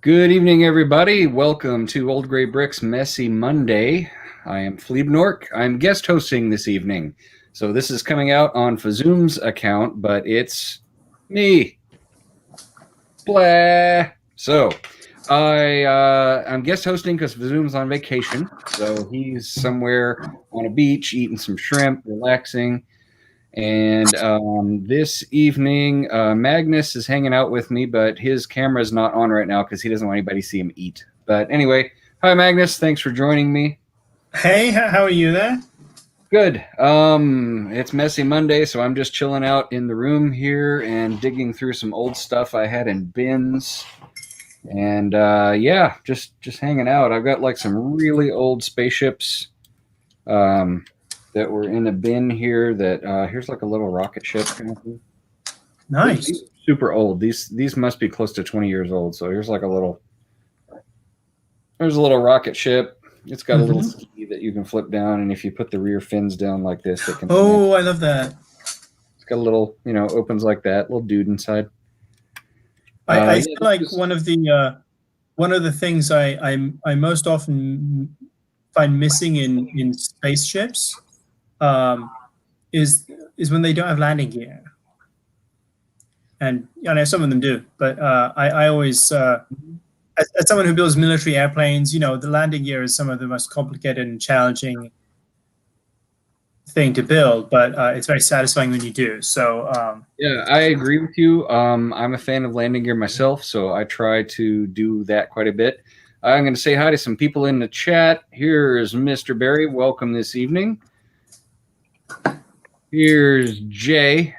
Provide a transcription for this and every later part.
Good evening, everybody. Welcome to Old Gray Bricks Messy Monday. I am Fleebnork. I'm guest hosting this evening. So this is coming out on Fazoom's account, but it's me. Blah. So I'm guest hosting because Fazoom's on vacation. So he's somewhere on a beach eating some shrimp, relaxing. And this evening, Magnus is hanging out with me, but his camera's not on right now because he doesn't want anybody to see him eat. But anyway, hi, Magnus. Thanks for joining me. Hey, how are you there? Good. It's Messy Monday, so I'm just chilling out in the room here and digging through some old stuff I had in bins. And yeah, just hanging out. I've got like some really old spaceships. That were in a bin here that here's like a little rocket ship kind of thing. Nice. These super old. These must be close to 20 years old. So here's like there's a little rocket ship. It's got a little ski that you can flip down, and if you put the rear fins down like this, it can. Oh, I love that. It's got a little, opens like that, little dude inside. I feel like one of the things I most often find missing in spaceships is when they don't have landing gear. And I know some of them do, but I always, as someone who builds military airplanes, the landing gear is some of the most complicated and challenging thing to build, but it's very satisfying when you do. So yeah, I agree with you. I'm a fan of landing gear myself, so I try to do that quite a bit. I'm going to say hi to some people in the chat. Here's Mr. Barry. Welcome this evening. Here's Jay.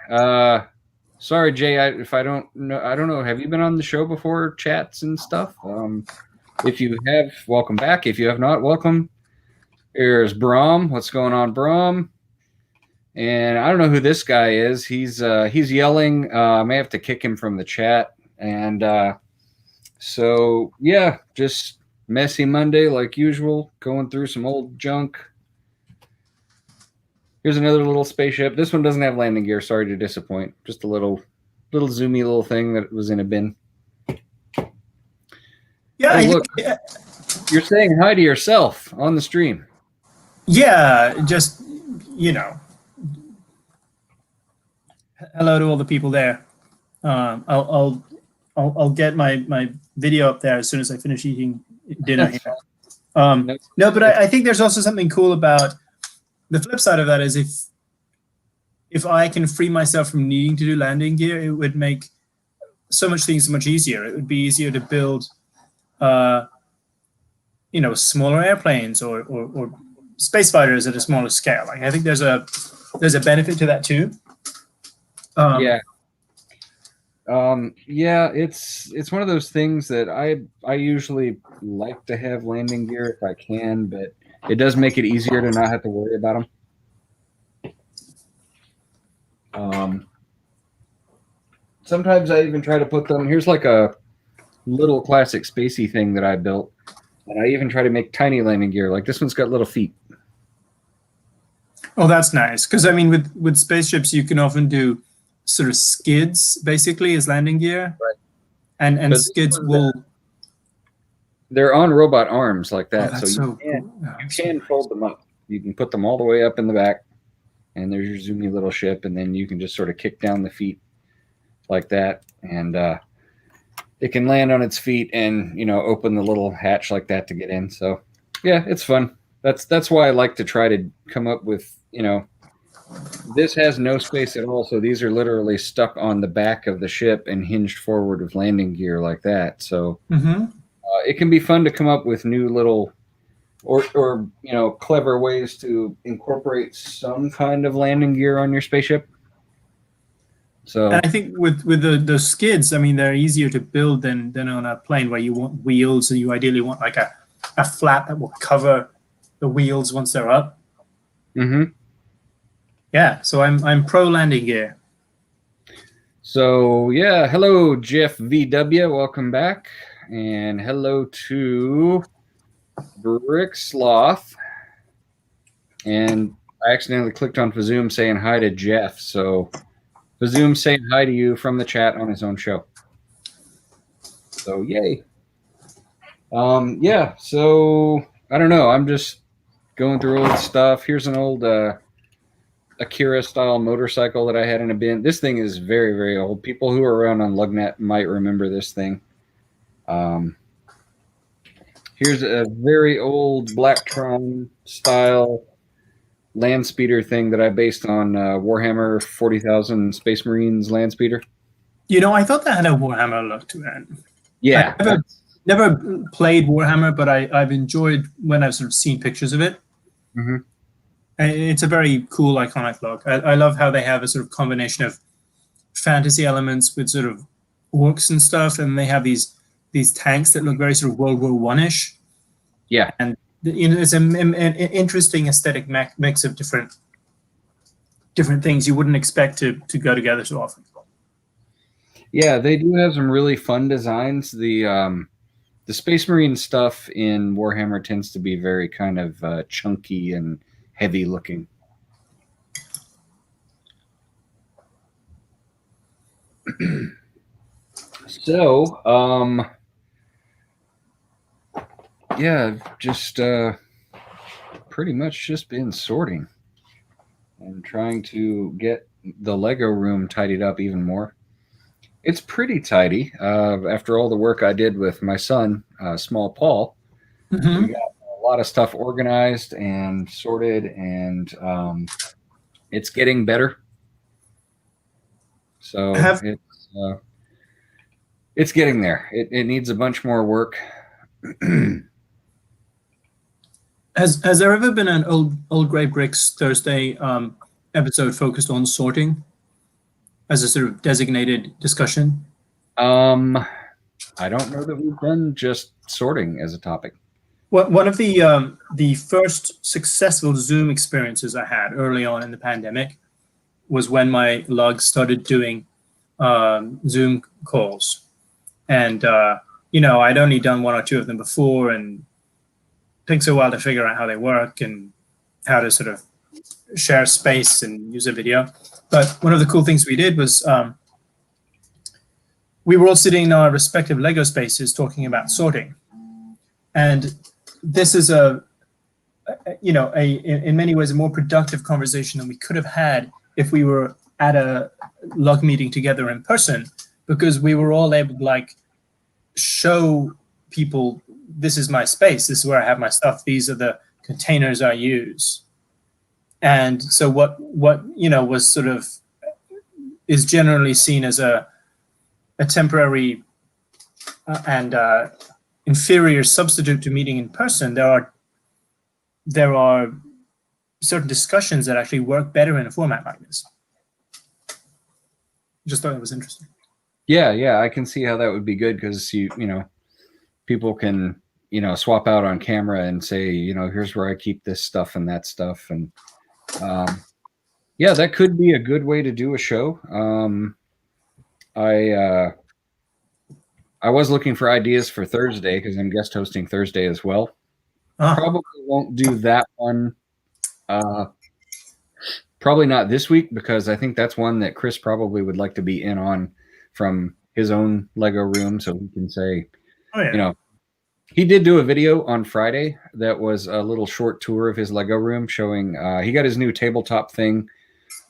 Sorry, Jay, if I don't know. Have you been on the show before, chats and stuff? If you have, welcome back. If you have not, welcome. Here's Brahm. What's going on, Brahm? And I don't know who this guy is. He's yelling. I may have to kick him from the chat. And so yeah, just messy Monday like usual. Going through some old junk. Here's another little spaceship. This one doesn't have landing gear. Sorry to disappoint. Just a little zoomy little thing that was in a bin. Yeah, oh, look, you're saying hi to yourself on the stream. Yeah, just hello to all the people there. I'll get my video up there as soon as I finish eating dinner here. No, but I think there's also something cool about the flip side of that is if I can free myself from needing to do landing gear, it would make so much things much easier. It would be easier to build, smaller airplanes or space fighters at a smaller scale. Like I think there's a benefit to that too. Yeah, it's one of those things that I usually like to have landing gear if I can, but it does make it easier to not have to worry about them. Sometimes I even try to put them. Here's like a little classic spacey thing that I built, and I even try to make tiny landing gear. Like this one's got little feet. Oh, that's nice. Because I mean, with spaceships, you can often do sort of skids basically as landing gear, right? And skids will. They're on robot arms like that, oh, so you can fold them up. You can put them all the way up in the back, and there's your zoomy little ship, and then you can just sort of kick down the feet like that, and it can land on its feet and open the little hatch like that to get in. So yeah, it's fun. That's why I like to try to come up with this has no space at all, so these are literally stuck on the back of the ship and hinged forward with landing gear like that. So it can be fun to come up with new little or clever ways to incorporate some kind of landing gear on your spaceship. So and I think with the skids, I mean, they're easier to build than on a plane where you want wheels, and you ideally want like a flap that will cover the wheels once they're up. Yeah, so I'm pro landing gear. So yeah, hello Jeff VW, welcome back, and hello to Brick Sloth. And I accidentally clicked on Fazoom saying hi to Jeff, so Fazoom saying hi to you from the chat on his own show. So yay. Yeah, so I don't know. I'm just going through old stuff. Here's an old Akira style motorcycle that I had in a bin. This thing is very, very old. People who are around on Lugnet might remember this thing. Um, Here's a very old Blacktron style land speeder thing that I based on Warhammer 40,000 Space Marines land speeder. I thought that had a Warhammer look to it. Yeah. I never played Warhammer, but I've enjoyed when I've sort of seen pictures of it. Mm-hmm. It's a very cool, iconic look. I love how they have a sort of combination of fantasy elements with sort of orcs and stuff, and they have these tanks that look very sort of World War One-ish. Yeah, and it's an interesting aesthetic mix of different things you wouldn't expect to go together so often. Yeah, they do have some really fun designs. The Space Marine stuff in Warhammer tends to be very kind of chunky and heavy looking. So, yeah, just pretty much just been sorting and trying to get the Lego room tidied up even more. It's pretty tidy. After all the work I did with my son, small Paul, Mm-hmm. we got a lot of stuff organized and sorted, and it's getting better. So it's getting there. It needs a bunch more work. Has there ever been an old Grey Bricks Thursday episode focused on sorting as a sort of designated discussion? I don't know that we've done just sorting as a topic. One of the first successful Zoom experiences I had early on in the pandemic was when my lug started doing Zoom calls, and I'd only done one or two of them before, and it takes a while to figure out how they work and how to sort of share space and use a video. But one of the cool things we did was we were all sitting in our respective Lego spaces talking about sorting, and this is in many ways a more productive conversation than we could have had if we were at a lug meeting together in person, because we were all able to show people, this is my space, this is where I have my stuff, these are the containers I use. And so what was sort of is generally seen as a temporary and inferior substitute to meeting in person, there are certain discussions that actually work better in a format like this. Just thought it was interesting. Yeah, I can see how that would be good, because people can swap out on camera and say, here's where I keep this stuff and that stuff, and yeah, that could be a good way to do a show. I was looking for ideas for Thursday because I'm guest hosting Thursday as well. Probably won't do that one. Probably not this week, because I think that's one that Chris probably would like to be in on from his own Lego room, so he can say, he did do a video on Friday that was a little short tour of his Lego room, showing he got his new tabletop thing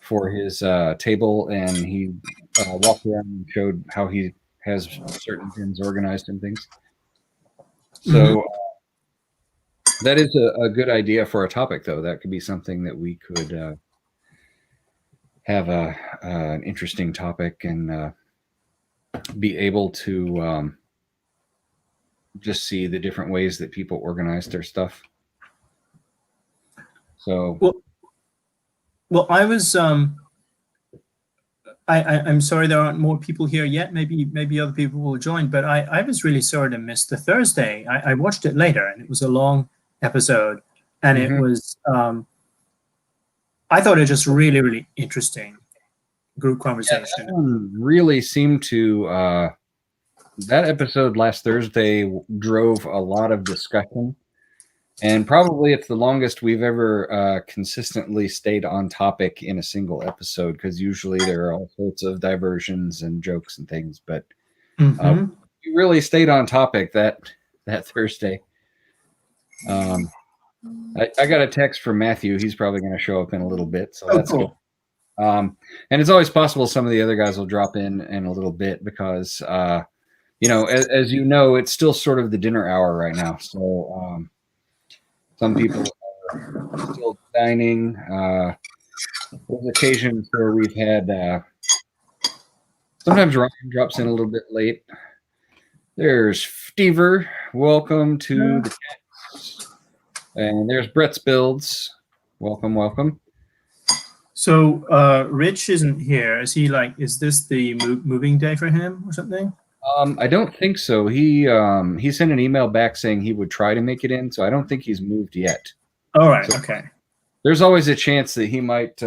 for his table, and he walked around and showed how he has certain bins organized and things. So that is a good idea for a topic, though. That could be something that we could have an interesting topic and be able to just see the different ways that people organize their stuff. So, well, I was I'm sorry there aren't more people here yet. Maybe other people will join, but I was really sorry to miss the Thursday. I watched it later, and it was a long episode, and it was I thought it just really, really interesting group conversation. Yeah, that one really seemed to that episode last Thursday drove a lot of discussion, and probably it's the longest we've ever consistently stayed on topic in a single episode, because usually there are all sorts of diversions and jokes and things, but we really stayed on topic. That that Thursday. I got a text from Matthew. He's probably going to show up in a little bit, so that's cool. good. And it's always possible some of the other guys will drop in a little bit because, as you know, it's still sort of the dinner hour right now. So some people are still dining. There's occasions where we've had sometimes Ryan drops in a little bit late. There's Stever. Welcome to the chat. And there's Brett's Builds. Welcome, welcome. So Rich isn't here. Is this the moving day for him or something? I don't think so. He sent an email back saying he would try to make it in, so I don't think he's moved yet. All right, so, okay. There's always a chance that he might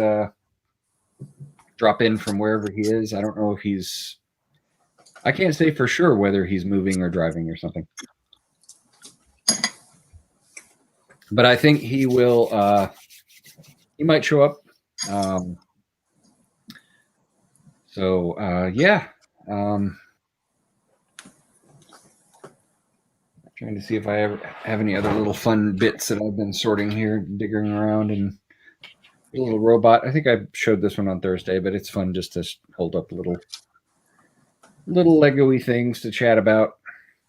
drop in from wherever he is. I don't know if I can't say for sure whether he's moving or driving or something. But I think he will, he might show up. Yeah. Trying to see if I ever have any other little fun bits that I've been sorting here, digging around, and a little robot. I think I showed this one on Thursday, but it's fun just to hold up little Lego-y things to chat about.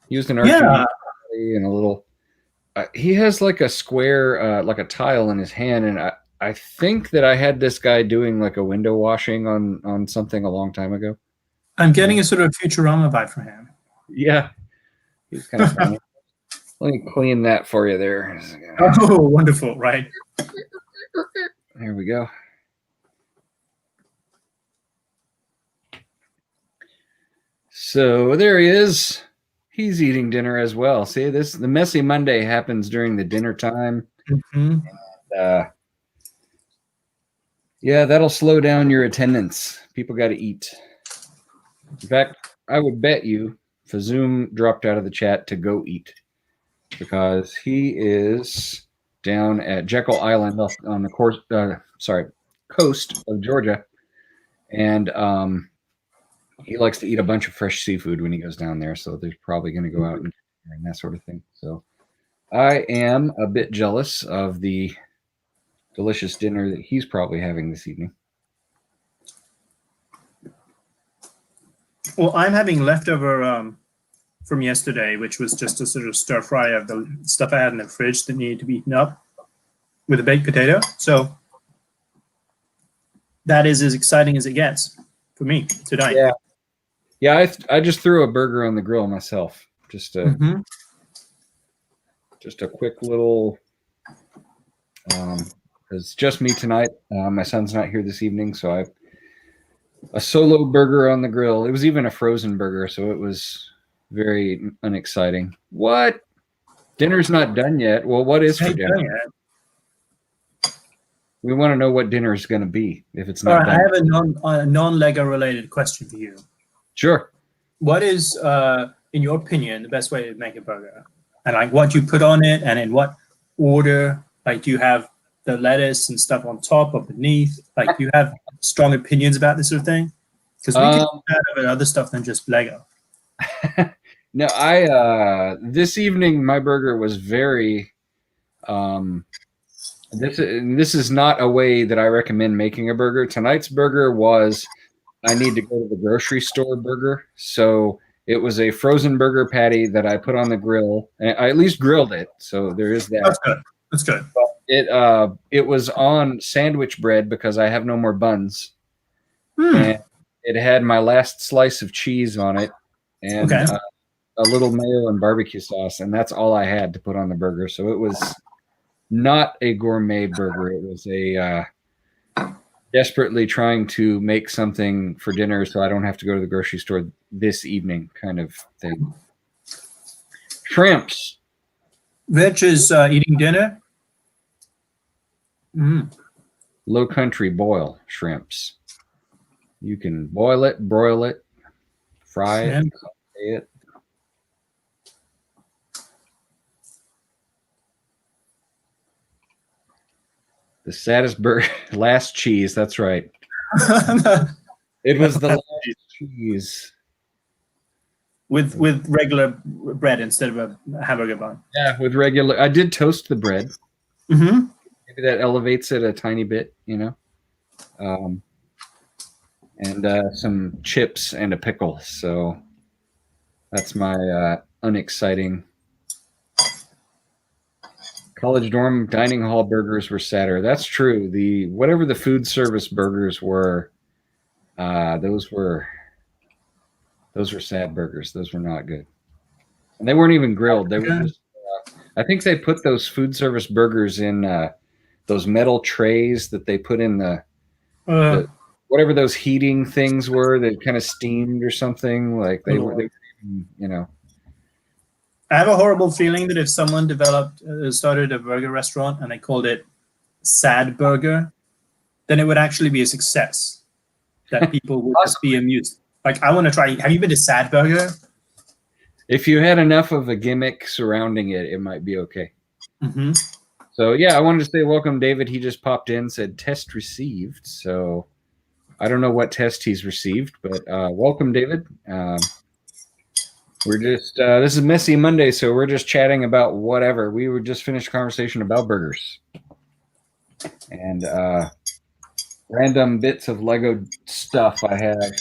Used an RGB and a little. He has like a square, like a tile in his hand, and I think that I had this guy doing like a window washing on something a long time ago. I'm getting a sort of Futurama vibe from him. Yeah, he's kind of funny. Let me clean that for you there. Oh, wonderful, right? There we go. So there he is. He's eating dinner as well. See, the messy Monday happens during the dinner time. Mm-hmm. And, yeah, that'll slow down your attendance. People got to eat. In fact, I would bet you Fazoom dropped out of the chat to go eat because he is down at Jekyll Island on the coast of Georgia, and he likes to eat a bunch of fresh seafood when he goes down there. So there's probably going to go out and that sort of thing. So I am a bit jealous of the delicious dinner that he's probably having this evening. Well, I'm having leftover from yesterday, which was just a sort of stir fry of the stuff I had in the fridge that needed to be eaten up with a baked potato. So that is as exciting as it gets for me tonight. Yeah. I just threw a burger on the grill myself. Just a quick little. It's just me tonight. My son's not here this evening, so a solo burger on the grill. It was even a frozen burger, so it was very unexciting. What? Dinner's not done yet. Well, what is for dinner? We want to know what dinner is going to be if it's not done. I have a non-Lego related question for you. Sure. What is, in your opinion, the best way to make a burger? And like what you put on it and in what order? Like, do you have the lettuce and stuff on top or beneath? Like, do you have strong opinions about this sort of thing? Because we can have other stuff than just Lego. No, this evening my burger was very. This is not a way that I recommend making a burger. Tonight's burger was I need to go to the grocery store burger. So it was a frozen burger patty that I put on the grill. And I at least grilled it. So there is that. That's good. That's good. But it was on sandwich bread because I have no more buns. And it had my last slice of cheese on it and a little mayo and barbecue sauce. And that's all I had to put on the burger. So it was not a gourmet burger. It was a desperately trying to make something for dinner so I don't have to go to the grocery store this evening kind of thing. Shrimps. Rich is eating dinner. Low country boil shrimps. You can boil it, broil it, fry it, saute it. The saddest last cheese. That's right. It was the last cheese. with regular bread instead of a hamburger bun. Yeah, with regular. I did toast the bread. Mm-hmm. Maybe that elevates it a tiny bit, and some chips and a pickle. So that's my unexciting. College dorm dining hall burgers were sadder. That's true. Whatever the food service burgers were, those were sad burgers. Those were not good, and they weren't even grilled. They were just. I think they put those food service burgers in those metal trays that they put in the whatever those heating things were that kind of steamed or something. Like they were, I have a horrible feeling that if someone started a burger restaurant and they called it Sad Burger, then it would actually be a success. That people would just be amused. Like, I want to try. Have you been to Sad Burger? If you had enough of a gimmick surrounding it, it might be okay. Mm-hmm. So yeah, I wanted to say welcome, David. He just popped in, said test received. So I don't know what test he's received, but welcome, David. We're just this is Messy Monday, so we're just chatting about whatever. We would just finish a conversation about burgers and random bits of Lego stuff I have.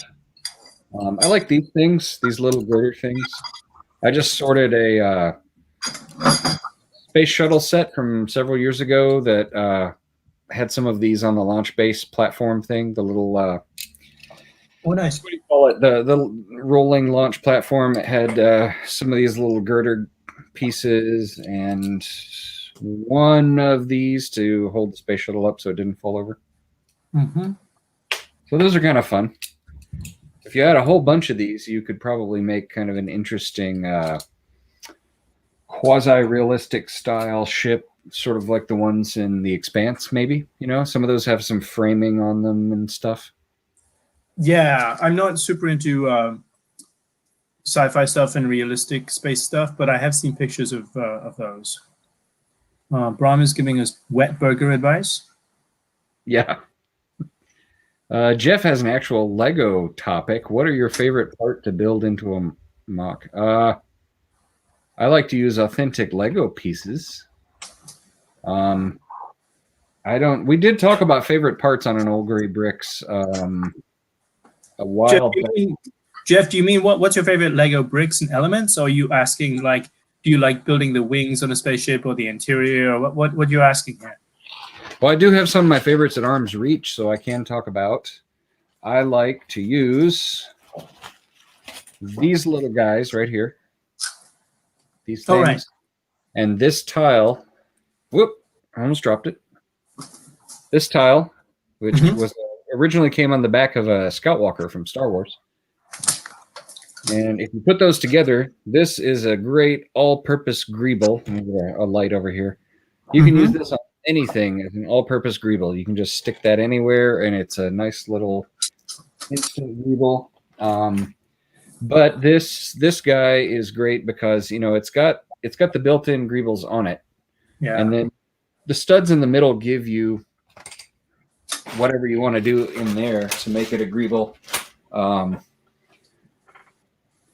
I like these things, these little girder things. I just sorted a space shuttle set from several years ago that had some of these on the launch base platform thing, the little oh, nice. What do you call it? The rolling launch platform. It had some of these little girder pieces and one of these to hold the space shuttle up so it didn't fall over. Mm-hmm. So those are kind of fun. If you had a whole bunch of these, you could probably make kind of an interesting quasi-realistic style ship, sort of like the ones in The Expanse, maybe. Some of those have some framing on them and stuff. Yeah, I'm not super into sci-fi stuff and realistic space stuff, but I have seen pictures of those. Brahm is giving us wet burger advice. Yeah. Jeff has an actual Lego topic. What are your favorite part to build into a mock? I like to use authentic Lego pieces. We did talk about favorite parts on an Old Gray Bricks a while back. Jeff, do you mean what's your favorite Lego bricks and elements? Or are you asking, like, do you like building the wings on a spaceship or the interior? Or what are you asking here? Well, I do have some of my favorites at arm's reach, so I can talk about. I like to use these little guys right here. These things. All right. And this tile. Whoop, I almost dropped it. This tile, which was originally came on the back of a Scout Walker from Star Wars. And if you put those together, this is a great all-purpose greeble. Let me get a light over here. You can use this on anything as an all-purpose greeble. You can just stick that anywhere, and it's a nice little instant greeble. But this guy is great because it's got the built-in greebles on it. Yeah. And then the studs in the middle give you whatever you want to do in there to make it a greeble. I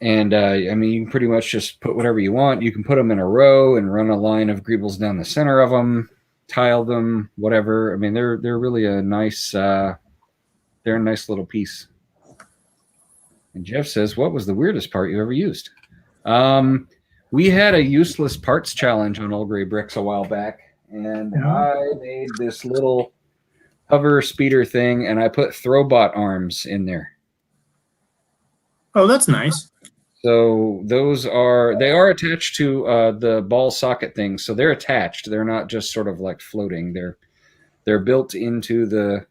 mean, you can pretty much just put whatever you want. You can put them in a row and run a line of greebles down the center of them, tile them, whatever. I mean, they're really a nice they're a nice little piece. And Jeff says, what was the weirdest part you ever used? We had a useless parts challenge on Old Gray Bricks a while back, and I made this little hover speeder thing, and I put Throwbot arms in there. Oh, that's nice. So they are attached to the ball socket thing. So they're attached. They're not just sort of like floating. They're built into the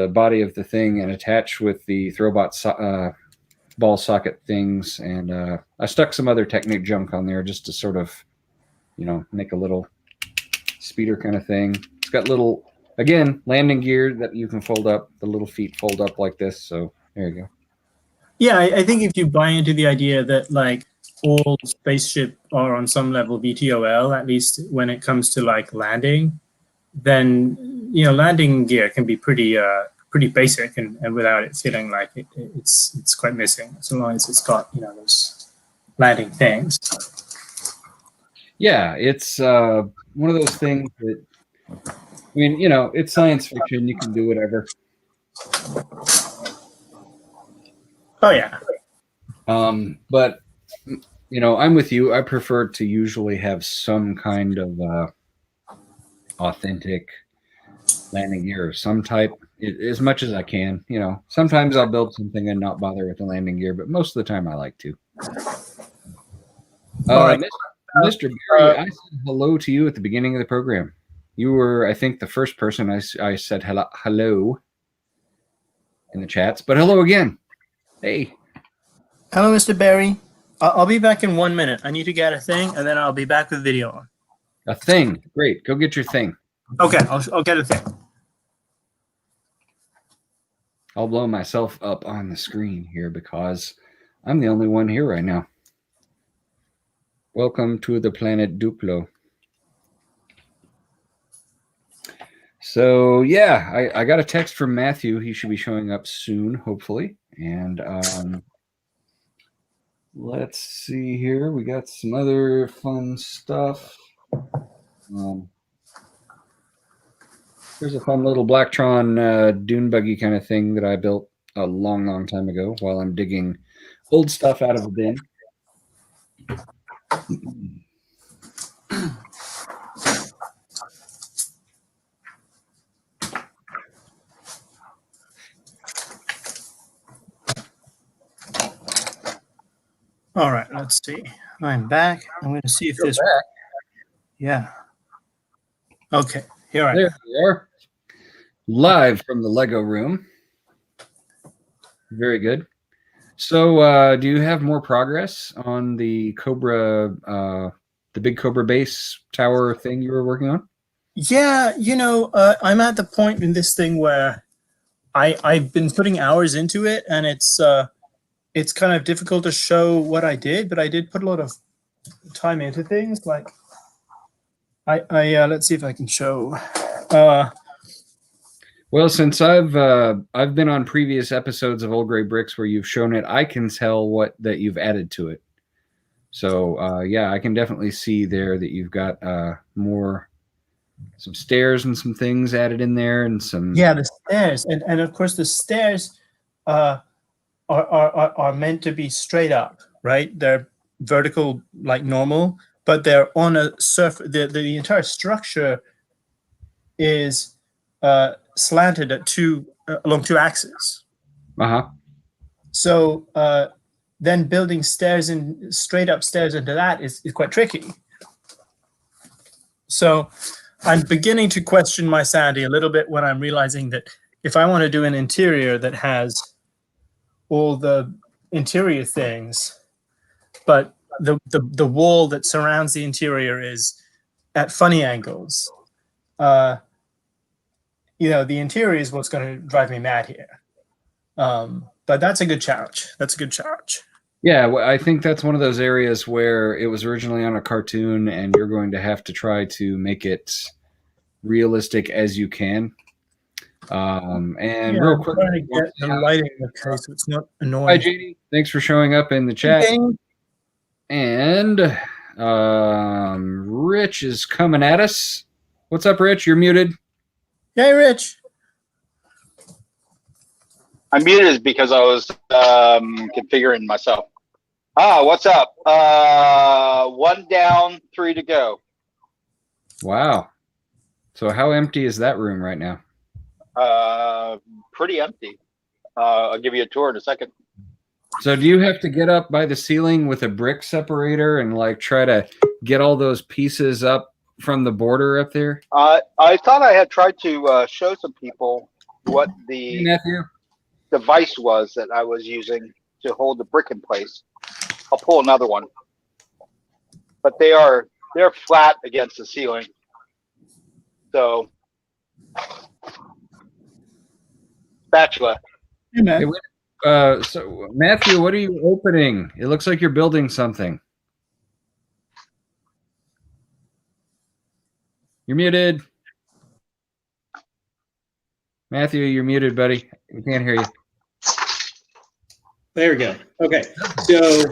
body of the thing and attached with the Throwbot ball socket things. And I stuck some other Technic junk on there just to sort of, make a little speeder kind of thing. It's got little, again, landing gear that you can fold up. The little feet fold up like this. So there you go. Yeah, I think if you buy into the idea that like all spaceship are on some level VTOL, at least when it comes to like landing, then landing gear can be pretty basic and without it feeling like it's quite missing, so long as it's got those landing things. Yeah, it's one of those things that, I mean, you know, it's science fiction. You can do whatever. Oh yeah. But you know, I'm with you. I prefer to usually have some kind of authentic landing gear of some type, as much as I can. You know, sometimes I'll build something and not bother with the landing gear, but most of the time I like to. All right. Mr. Barry, I said hello to you at the beginning of the program. You were, I think, the first person I said hello in the chats, but hello again. Hey. Hello, Mr. Barry. I'll be back in 1 minute. I need to get a thing, and then I'll be back with video on. A thing. Great. Go get your thing. Okay, I'll get a thing. I'll blow myself up on the screen here because I'm the only one here right now. Welcome to the planet Duplo. So yeah, I got a text from Matthew. He should be showing up soon, hopefully. And let's see here. We got some other fun stuff. There's a fun little Blacktron dune buggy kind of thing that I built a long, long time ago while I'm digging old stuff out of a bin. All right, let's see. I'm back. I'm going to see if this. Yeah. Okay. Here I am. There we are. Live from the Lego room. Very good. So do you have more progress on the Cobra, the big Cobra base tower thing you were working on? Yeah, you know, I'm at the point in this thing where I've been putting hours into it, and it's kind of difficult to show what I did, but I did put a lot of time into things. Like I let's see if I can show. Well, since I've been on previous episodes of Old Gray Bricks where you've shown it, I can tell that you've added to it. So yeah, I can definitely see there that you've got some stairs and some things added in there, and some the stairs, and of course the stairs are meant to be straight up, right? They're vertical like normal, but they're on a surface. The entire structure is slanted along two axes. So then building stairs and straight up stairs into that is quite tricky. So I'm beginning to question my sanity a little bit when I'm realizing that if I want to do an interior that has all the interior things, but the wall that surrounds the interior is at funny angles, you know, the interior is what's going to drive me mad here. But that's a good challenge. That's a good challenge. Yeah, well, I think that's one of those areas where it was originally on a cartoon, and you're going to have to try to make it realistic as you can. And yeah, real quick, I'm trying to get the lighting okay, so it's not annoying. Hi, JD. Thanks for showing up in the chat. Okay. And Rich is coming at us. What's up, Rich? You're muted. Hey, Rich. I'm muted because I was configuring myself. What's up? 1 down, 3 to go. Wow. So how empty is that room right now? Pretty empty. I'll give you a tour in a second. So do you have to get up by the ceiling with a brick separator and like try to get all those pieces up from the border up there? I thought I had tried to show some people what the device was that I was using to hold the brick in place. I'll pull another one. But they're flat against the ceiling. So spatula. Hey, man. So Matthew, what are you opening? It looks like you're building something. You're muted. Matthew, you're muted, buddy. We can't hear you. There we go. Okay. So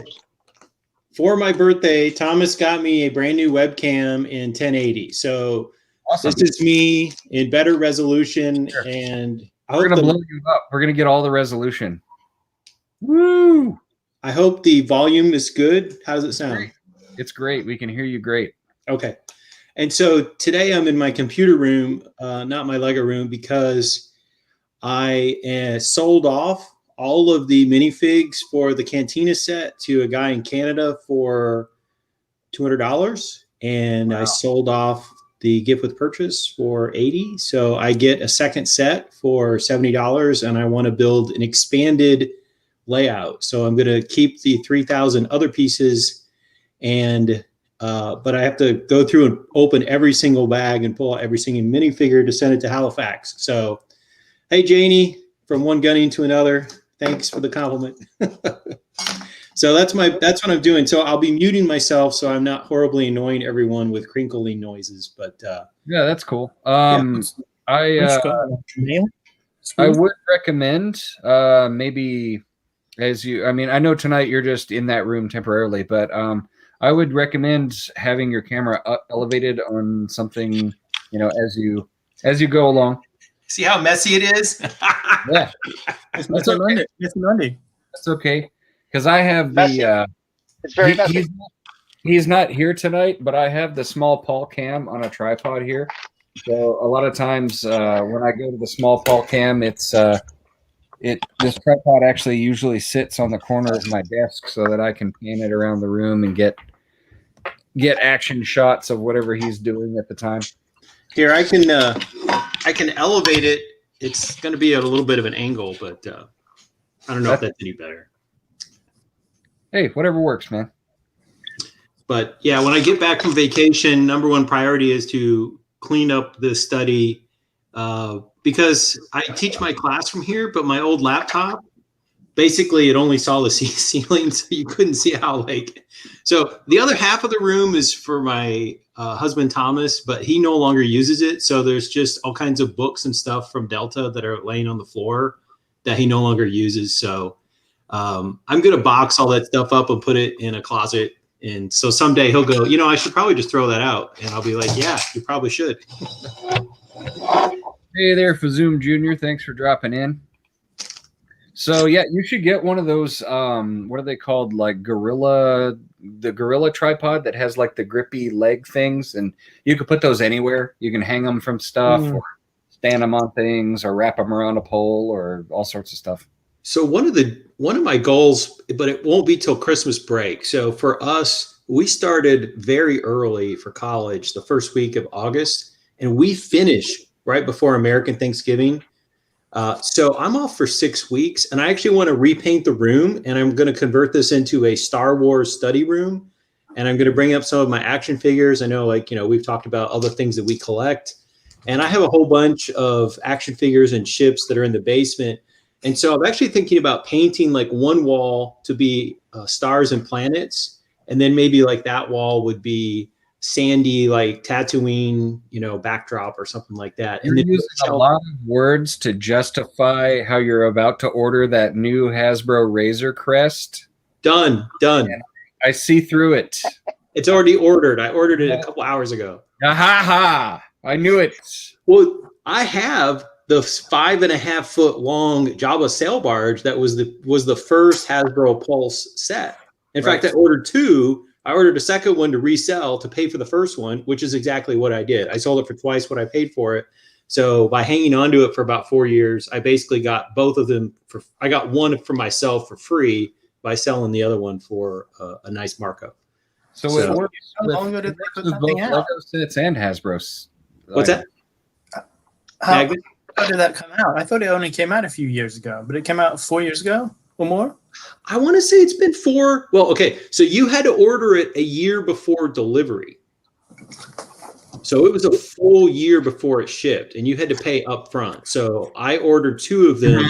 for my birthday, Thomas got me a brand new webcam in 1080. So Awesome. this is me in better resolution, Sure. and we're gonna blow you up. We're gonna get all the resolution. Woo! I hope the volume is good. How does it sound? It's great. We can hear you great. Okay. And so today I'm in my computer room, not my Lego room, because I sold off all of the minifigs for the Cantina set to a guy in Canada for $200. And wow. I sold off the gift with purchase for $80. So I get a second set for $70, and I want to build an expanded layout. So I'm going to keep the 3,000 other pieces, and but I have to go through and open every single bag and pull out every single minifigure to send it to Halifax. So, hey, Janie, from one gunning to another. Thanks for the compliment. So that's what I'm doing. So I'll be muting myself so I'm not horribly annoying everyone with crinkling noises. But yeah, that's cool. I would recommend maybe I know tonight you're just in that room temporarily, but I would recommend having your camera elevated on something, as you go along. See how messy it is? Yeah. That's okay. That's okay. Because I have it's very messy. He's not here tonight, but I have the small Paul cam on a tripod here. So a lot of times when I go to the small Paul cam, this tripod actually usually sits on the corner of my desk so that I can pan it around the room and get action shots of whatever he's doing at the time. Here, I can elevate it. It's going to be at a little bit of an angle, but I don't know if that's any better. Hey, whatever works, man. But yeah, when I get back from vacation, number one priority is to clean up the study because I teach my class from here, but my old laptop, basically it only saw the ceiling, so you couldn't see how so the other half of the room is for my husband, Thomas, but he no longer uses it. So there's just all kinds of books and stuff from Delta that are laying on the floor that he no longer uses. So I'm going to box all that stuff up and put it in a closet. And so someday he'll go, I should probably just throw that out. And I'll be like, yeah, you probably should. Hey there, Fazoom Jr. Thanks for dropping in. So yeah, you should get one of those, what are they called? Like the Gorilla tripod that has like the grippy leg things. And you could put those anywhere. You can hang them from stuff or stand them on things or wrap them around a pole or all sorts of stuff. So one of my goals, but it won't be till Christmas break. So for us, we started very early for college, the first week of August, and we finish right before American Thanksgiving. So I'm off for 6 weeks, and I actually want to repaint the room, and I'm going to convert this into a Star Wars study room, and I'm going to bring up some of my action figures. I know, we've talked about other things that we collect, and I have a whole bunch of action figures and ships that are in the basement. And so I'm actually thinking about painting like one wall to be stars and planets. And then maybe like that wall would be sandy, like Tatooine, backdrop or something like that. You're using a lot of words to justify how you're about to order that new Hasbro Razor Crest. Done. And I see through it. It's already ordered. I ordered it a couple hours ago. Ha! I knew it. Well, I have the 5.5 foot long Jabba sail barge that was the first Hasbro Pulse set. In fact, I ordered two. I ordered a second one to resell to pay for the first one, which is exactly what I did. I sold it for twice what I paid for it. So by hanging on to it for about 4 years, I basically got both of them I got one for myself for free by selling the other one for a nice markup. So it works with both Lego sets and Hasbro's. What's that? How did that come out? I thought it only came out a few years ago, but it came out 4 years ago or more? I want to say it's been 4. Well, okay. So you had to order it a year before delivery. So it was a full year before it shipped, and you had to pay up front. So I ordered 2 of them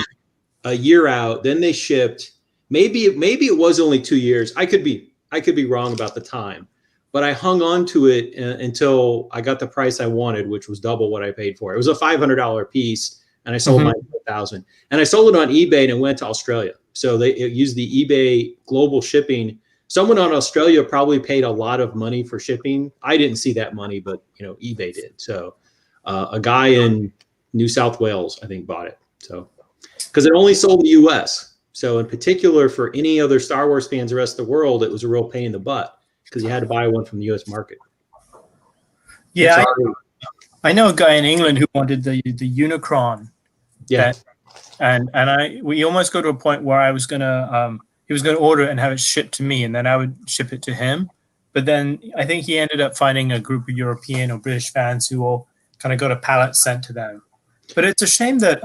a year out. Then they shipped. Maybe it was only 2 years. I could be wrong about the time. But I hung on to it until I got the price I wanted, which was double what I paid for it. It was a $500 piece, and I sold mine for $1,000. And I sold it on eBay, and it went to Australia. So it used the eBay global shipping. Someone on Australia probably paid a lot of money for shipping. I didn't see that money, but eBay did. So a guy in New South Wales, I think, bought it. So because it only sold in the U.S. So in particular, for any other Star Wars fans the rest of the world, it was a real pain in the butt because you had to buy one from the U.S. market. Yeah, I know a guy in England who wanted the Unicron. Yeah. We almost got to a point where I was gonna he was gonna order it and have it shipped to me, and then I would ship it to him. But then I think he ended up finding a group of European or British fans who all kind of got a pallet sent to them. But it's a shame that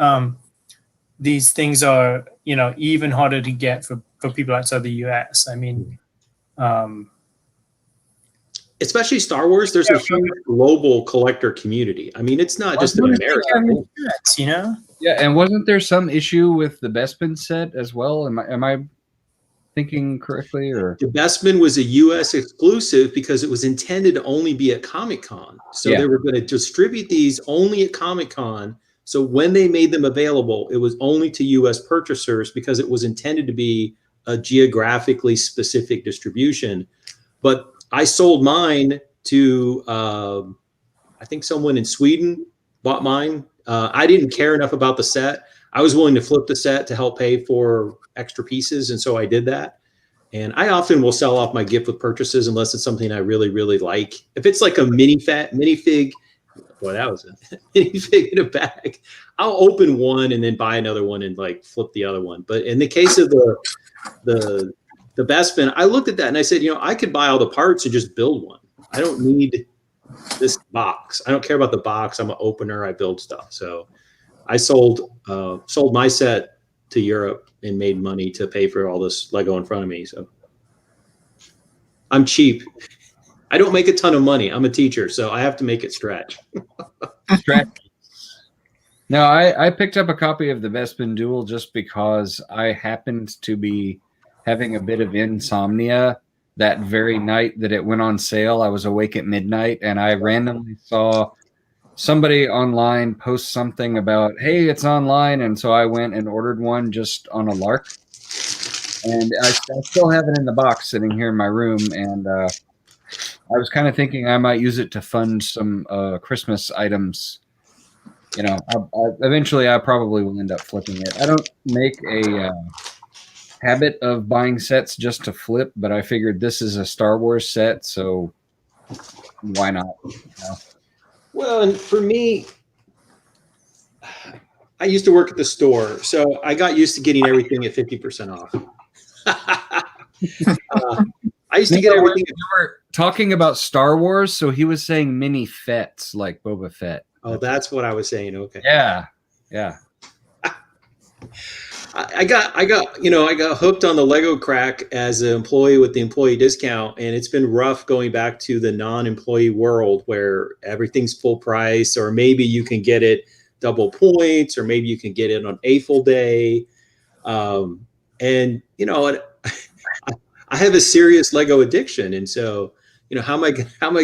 these things are even harder to get for people outside the US. I mean, especially Star Wars, there's a huge global collector community. I mean, it's not just an American. Yeah, and wasn't there some issue with the Bespin set as well? Am I thinking correctly? Or the Bespin was a U.S. exclusive because it was intended to only be at Comic-Con. So they were going to distribute these only at Comic-Con. So when they made them available, it was only to U.S. purchasers because it was intended to be a geographically specific distribution. But I sold mine to, I think someone in Sweden bought mine. I didn't care enough about the set. I was willing to flip the set to help pay for extra pieces. And so I did that. And I often will sell off my gift with purchases unless it's something I really, really like. If it's like a minifig, boy, that was a minifig in a bag. I'll open one and then buy another one and like flip the other one. But in the case of the Bespin, I looked at that and I said, I could buy all the parts and just build one. I don't need this box. I don't care about the box. I'm an opener. I build stuff. So I sold my set to Europe and made money to pay for all this Lego in front of me. So I'm cheap. I don't make a ton of money. I'm a teacher, so I have to make it stretch. No, I picked up a copy of the Bespin Duel just because I happened to be having a bit of insomnia that very night that it went on sale. I was awake at midnight and I randomly saw somebody online post something about, hey, it's online. And so I went and ordered one just on a lark. And I still have it in the box sitting here in my room. And I was kind of thinking I might use it to fund some Christmas items. Eventually I probably will end up flipping it. I don't make a habit of buying sets just to flip, but I figured this is a Star Wars set, so why not? Well, and for me, I used to work at the store, so I got used to getting everything at 50% off. I used to get everything. You were talking about Star Wars, so he was saying mini fets like Boba Fett. Oh, that's what I was saying. Okay. Yeah. I got hooked on the Lego crack as an employee with the employee discount, and it's been rough going back to the non-employee world where everything's full price, or maybe you can get it double points, or maybe you can get it on a full day. And I have a serious Lego addiction, and so how am I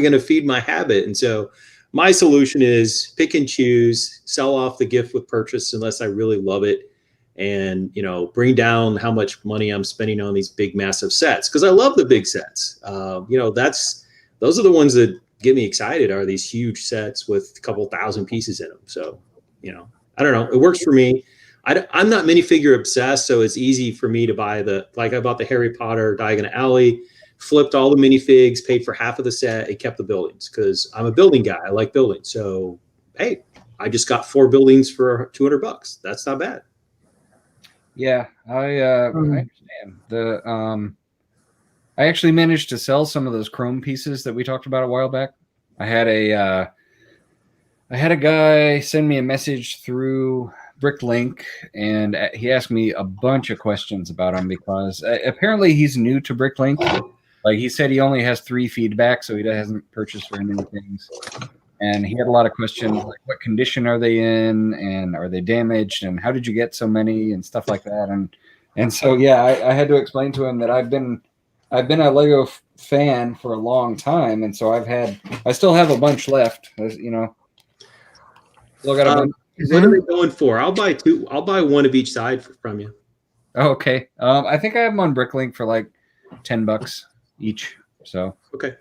going to feed my habit? And so my solution is pick and choose, sell off the gift with purchase unless I really love it. And, bring down how much money I'm spending on these big, massive sets. Cause I love the big sets. Those are the ones that get me excited, are these huge sets with a couple thousand pieces in them. So, I don't know. It works for me. I'm not minifigure obsessed. So it's easy for me to buy I bought the Harry Potter Diagon Alley, flipped all the minifigs, paid for half of the set, and kept the buildings. Cause I'm a building guy. I like building. So, hey, I just got 4 buildings for $200. That's not bad. Yeah, I understand. I actually managed to sell some of those chrome pieces that we talked about a while back. I had a guy send me a message through Bricklink, and he asked me a bunch of questions about them because apparently he's new to Bricklink. Like he said, he only has 3 feedback, so he hasn't purchased very many things. And he had a lot of questions like, what condition are they in, and are they damaged, and how did you get so many, and stuff like that. And so yeah, I had to explain to him that I've been a Lego fan for a long time, and so I still have a bunch left. Still got a bunch. What are they going for? I'll buy 2. I'll buy 1 of each side from you. Oh, okay. I think I have them on Bricklink for like $10. each. So Okay.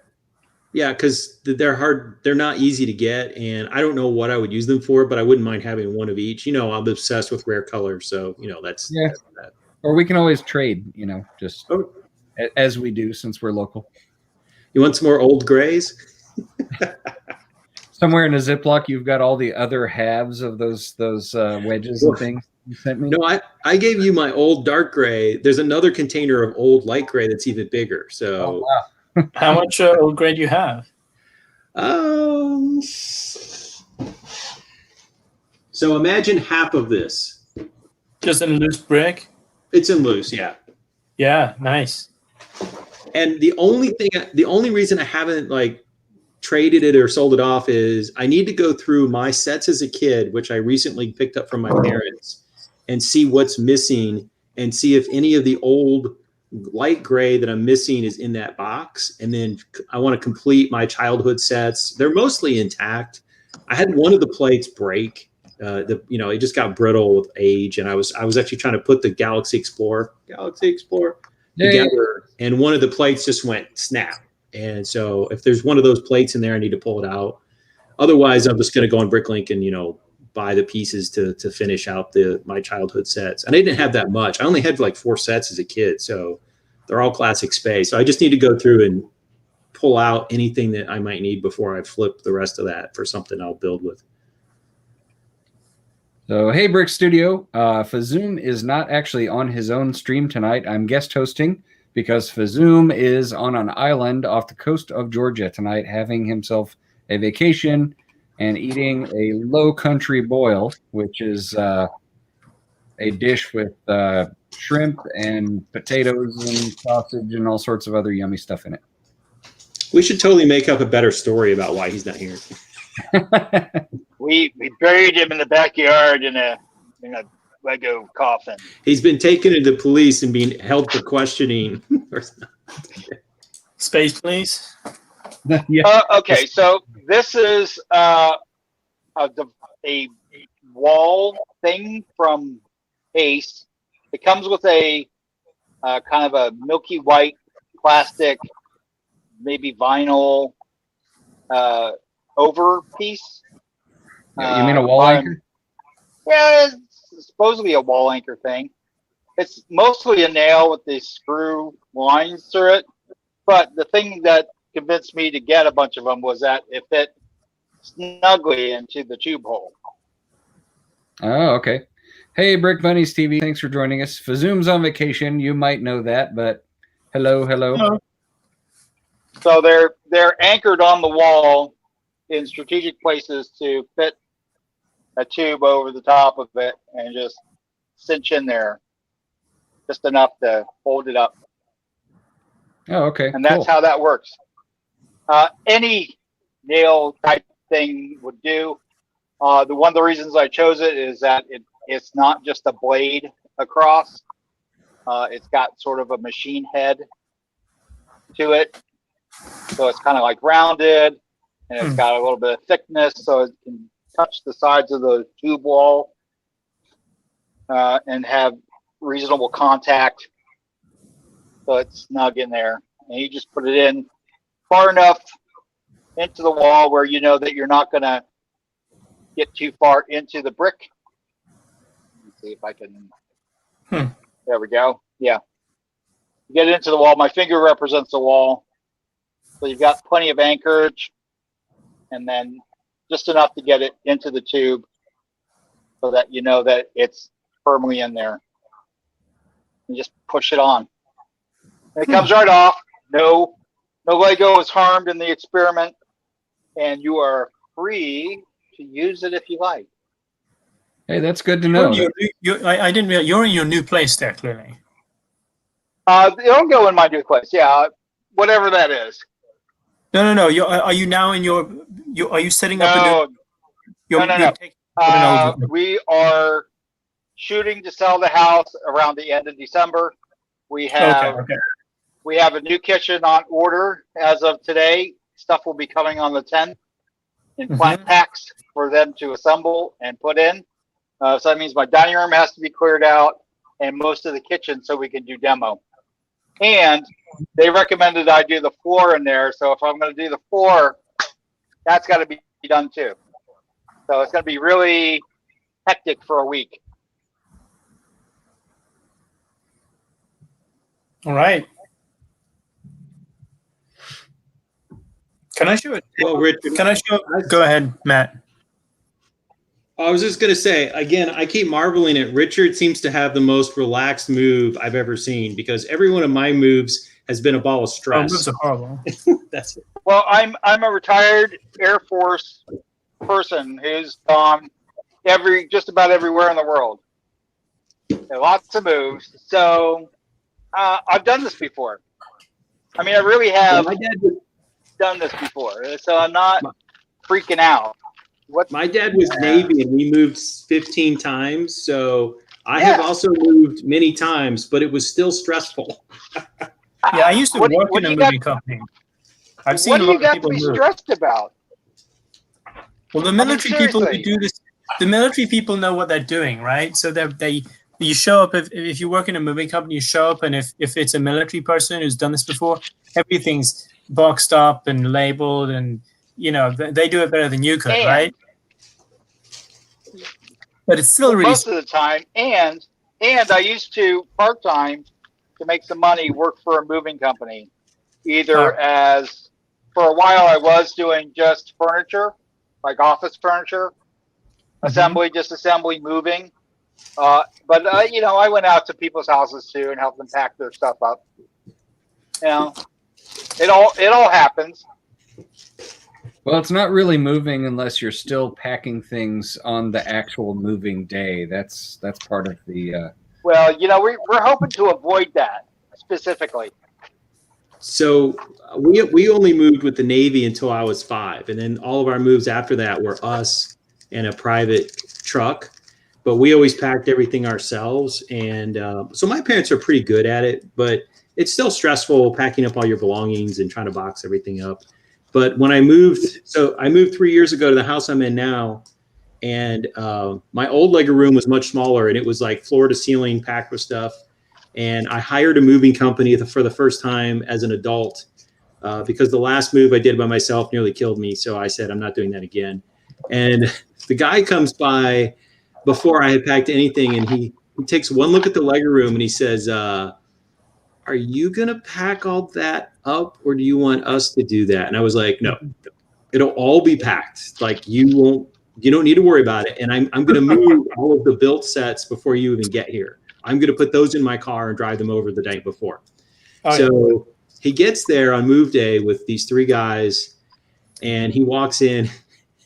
Yeah, because they're hard. They're not easy to get, and I don't know what I would use them for, but I wouldn't mind having one of each. I'm obsessed with rare colors, so that's that. Or we can always trade. Just Oh, as we do since we're local. you want some more old grays? Somewhere in a Ziploc, you've got all the other halves of those wedges and things you sent me. No, I gave you my old dark gray. There's another container of old light gray that's even bigger. So, wow. How much old gray do you have? So imagine half of this. Just in loose brick? It's in loose, yeah. Yeah, nice. And the only reason I haven't traded it or sold it off is I need to go through my sets as a kid, which I recently picked up from my parents, and see what's missing and see if any of the old light gray that I'm missing is in that box. And then I want to complete my childhood sets. They're mostly intact. I had one of the plates break. It just got brittle with age, and I was actually trying to put the Galaxy Explorer together, and one of the plates just went snap. And so if there's one of those plates in there, I need to pull it out. Otherwise, I'm just going to go on Bricklink and, buy the pieces to finish out my childhood sets. And I didn't have that much. I only had 4 sets as a kid. So they're all classic space. So I just need to go through and pull out anything that I might need before I flip the rest of that for something I'll build with. So, hey, Brick Studio. Fazoom is not actually on his own stream tonight. I'm guest hosting because Fazoom is on an island off the coast of Georgia tonight, having himself a vacation and eating a low country boil, which is a dish with shrimp and potatoes and sausage and all sorts of other yummy stuff in it. We should totally make up a better story about why he's not here. We buried him in the backyard in a Lego coffin. He's been taken to the police and being held for questioning. Space, please. Yeah. Okay, so this is a wall thing from Ace. It comes with a kind of a milky white plastic, maybe vinyl over piece. You mean a wall anchor? Yeah, it's supposedly a wall anchor thing. It's mostly a nail with these screw lines through it. But the thing that convinced me to get a bunch of them was that it fit snugly into the tube hole. Oh, okay. Hey, Brick Bunnies TV, thanks for joining us. Fazoom's on vacation. You might know that, but hello. So they're anchored on the wall in strategic places to fit a tube over the top of it and just cinch in there just enough to hold it up. Oh, okay. And that's how that works. Any nail type thing would do. One of the reasons I chose it is that it's not just a blade across. It's got sort of a machine head to it. So it's kind of like rounded, and it's got a little bit of thickness so it can touch the sides of the tube wall and have reasonable contact. So it's snug in there. And you just put it in far enough into the wall where you know that you're not going to get too far into the brick. Let's see if I can. There we go. Yeah. Get it into the wall. My finger represents the wall. So you've got plenty of anchorage and then just enough to get it into the tube so that you know that it's firmly in there. And just push it on. And it comes right off. No Lego is harmed in the experiment, and you are free to use it if you like. Hey, that's good to know. I didn't realize you're in your new place there, clearly. It'll go in my new place. Yeah, whatever that is. No. Are you now in your? Are you setting up a new? No. We are shooting to sell the house around the end of December. We have we have a new kitchen on order as of today. Stuff will be coming on the 10th in flat packs for them to assemble and put in. So that means my dining room has to be cleared out and most of the kitchen so we can do demo. And they recommended I do the floor in there. So if I'm going to do the floor, that's got to be done too. So it's going to be really hectic for a week. All right. Can I show it? Well, Richard, Can I show? Go ahead, Matt. I was just going to say, again, I keep marveling at Richard seems to have the most relaxed move I've ever seen, because every one of my moves has been a ball of Oh, stress. moves are horrible. That's it. Well, I'm a retired Air Force person who's gone just about everywhere in the world. There are lots of moves. So I've done this before. I mean, I really have done this before. So I'm not freaking out. My dad was Navy, and we moved 15 times. So I have also moved many times, but it was still stressful. Yeah, I used to work in a moving company. I've seen a lot of people move. What do you got to be stressed about? Well, the military people who do this, the military people know what they're doing, right? So you show up, if you work in a moving company, you show up, and if it's a military person who's done this before, everything's boxed up and labeled, and they do it better than you could, right? But it's still really most of the time, and I used to part-time to make some money work for a moving company, either as for a while I was doing just furniture, like office furniture, assembly, moving. But I went out to people's houses too and helped them pack their stuff up. It all happens. Well, it's not really moving unless you're still packing things on the actual moving day. That's part of the. Well, we're hoping to avoid that specifically. So we only moved with the Navy until I was 5, and then all of our moves after that were us and a private truck. But we always packed everything ourselves, and so my parents are pretty good at it. But it's still stressful packing up all your belongings and trying to box everything up. But when I moved 3 years ago to the house I'm in now, and my old Lego room was much smaller, and it was like floor to ceiling packed with stuff. And I hired a moving company for the first time as an adult because the last move I did by myself nearly killed me. So I said, I'm not doing that again. And the guy comes by before I had packed anything, and he takes one look at the Lego room and he says, are you going to pack all that up, or do you want us to do that? And I was like, no, it'll all be packed. Like you don't need to worry about it. And I'm going to move all of the built sets before you even get here. I'm going to put those in my car and drive them over the night before. So he gets there on move day with these 3 guys, and he walks in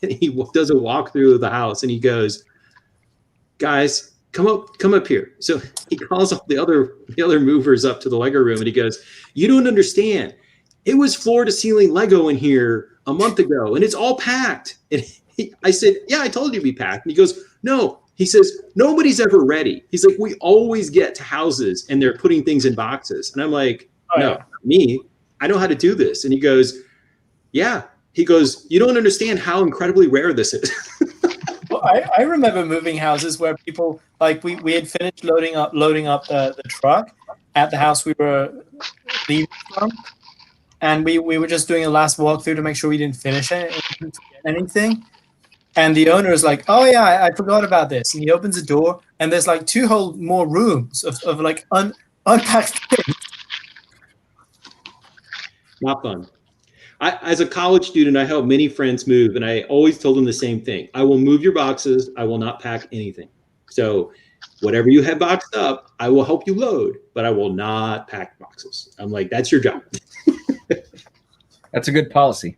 and he does a walkthrough of the house, and he goes, guys, come up here. So he calls all the other movers up to the Lego room, and he goes, you don't understand. It was floor to ceiling Lego in here a month ago, and it's all packed. And I said, yeah, I told you to be packed. And he goes, no. He says, nobody's ever ready. He's like, we always get to houses and they're putting things in boxes. And I'm like, me, I know how to do this. And he goes, yeah. He goes, you don't understand how incredibly rare this is. Well, I remember moving houses where people, like we had finished loading up the truck at the house we were leaving from. And we were just doing a last walkthrough to make sure we didn't finish it and didn't forget anything. And the owner is like, oh, yeah, I forgot about this. And he opens the door, and there's like 2 whole more rooms of like unpacked things. Not fun. As a college student, I helped many friends move, and I always told them the same thing. I will move your boxes. I will not pack anything. So whatever you have boxed up, I will help you load, but I will not pack boxes. I'm like, that's your job. That's a good policy.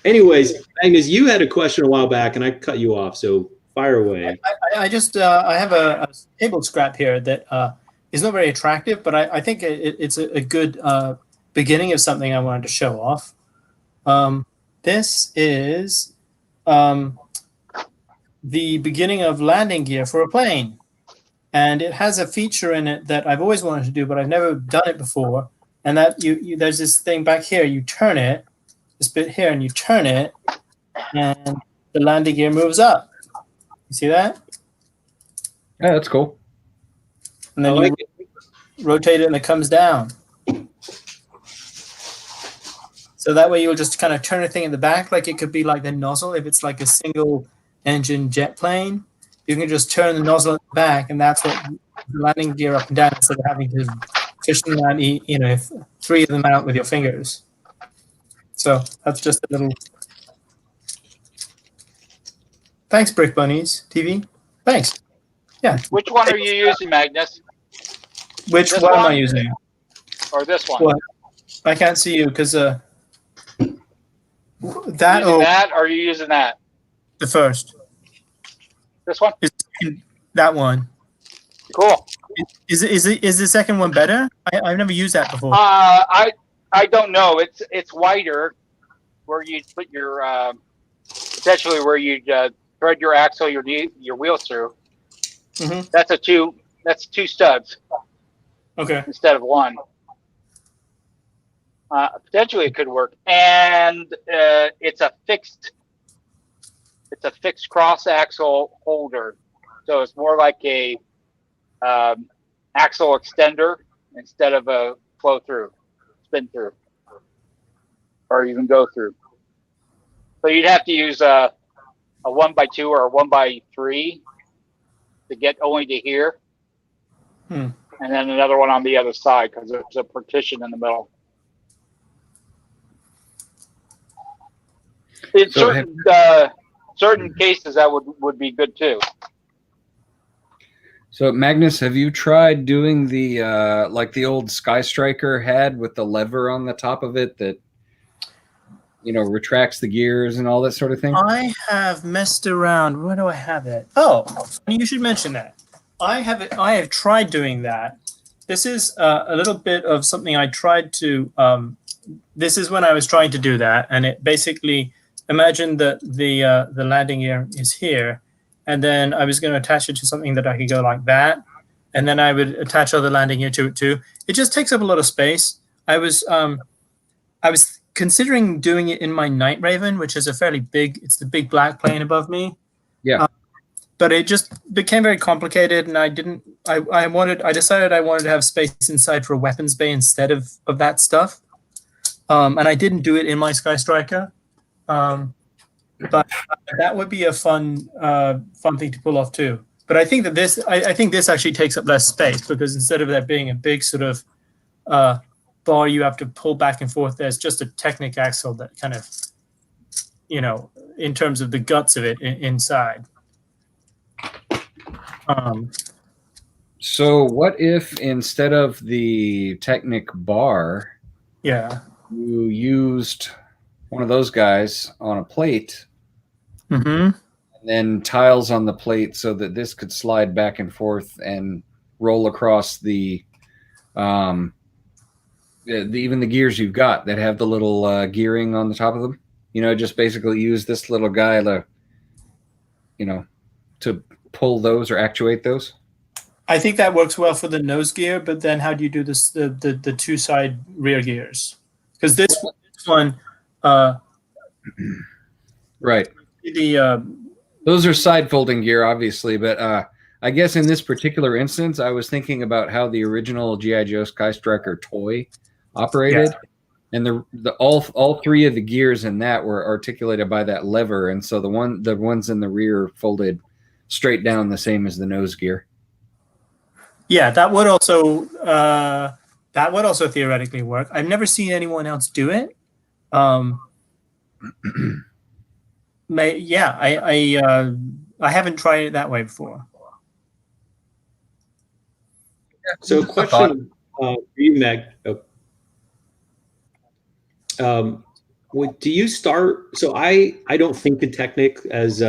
Anyways, Agnes, you had a question a while back, and I cut you off, so fire away. I just I have a table scrap here that is not very attractive, but I think it's a good beginning of something I wanted to show off. This is the beginning of landing gear for a plane, and it has a feature in it that I've always wanted to do, but I've never done it before. And that there's this thing back here. You turn it. This bit here, and you turn it, and the landing gear moves up. You see that? Yeah, that's cool. And then you rotate it, and it comes down. So that way you'll just kind of turn a thing in the back, like it could be like the nozzle. If it's like a single engine jet plane, you can just turn the nozzle at the back, and that's what the landing gear up and down instead of having to fish them out, three of them out with your fingers. So that's just a little. Thanks, Brick Bunnies TV. Thanks. Yeah. Which one are you using, Magnus? Which This one am I one? using? Or this one? What? I can't see you because that Using or that, or are you using that? the first. This one? That one. Cool. Is the second one better? I've never used that before. I don't know. It's wider, where you put your potentially where you thread your axle, your wheels through. Mm-hmm. That's two studs Okay. instead of one. Potentially it could work, and it's a fixed cross axle holder, so it's more like a axle extender instead of a flow through, spin through, or even go through. So you'd have to use a 1x2 or a 1x3 to get only to here, and then another one on the other side because there's a partition in the middle. In certain cases, that would be good too. So Magnus, have you tried doing the like the old Sky Striker had with the lever on the top of it that retracts the gears and all that sort of thing? I have messed around. Where do I have it? Oh, you should mention that. I have tried doing that. This is a little bit of something I tried to. This is when I was trying to do that, and it basically. Imagine that the landing gear is here, and then I was going to attach it to something that I could go like that, and then I would attach other landing gear to it too. It just takes up a lot of space. I was considering doing it in my Night Raven, which is a fairly big. It's the big black plane above me. Yeah. But it just became very complicated, and I didn't. I decided I wanted to have space inside for a weapons bay instead of that stuff, and I didn't do it in my Sky Striker. But that would be a fun thing to pull off too. But I think that this actually takes up less space because instead of there being a big sort of bar you have to pull back and forth, there's just a Technic axle that kind of, in terms of the guts of it inside. So what if instead of the Technic bar, you used one of those guys on a plate, and then tiles on the plate so that this could slide back and forth and roll across the even the gears you've got that have the little gearing on the top of them. Just basically use this little guy to pull those or actuate those. I think that works well for the nose gear, but then how do you do this the two side rear gears? Because this one right. Those are side folding gear, obviously, but I guess in this particular instance, I was thinking about how the original G.I. Joe Sky Striker toy operated, and all three of the gears in that were articulated by that lever, and so the ones in the rear folded straight down the same as the nose gear. Yeah, that would also theoretically work. I've never seen anyone else do it. I haven't tried it that way before. So, question for you, Meg. Do you start? So, I don't think in Technic as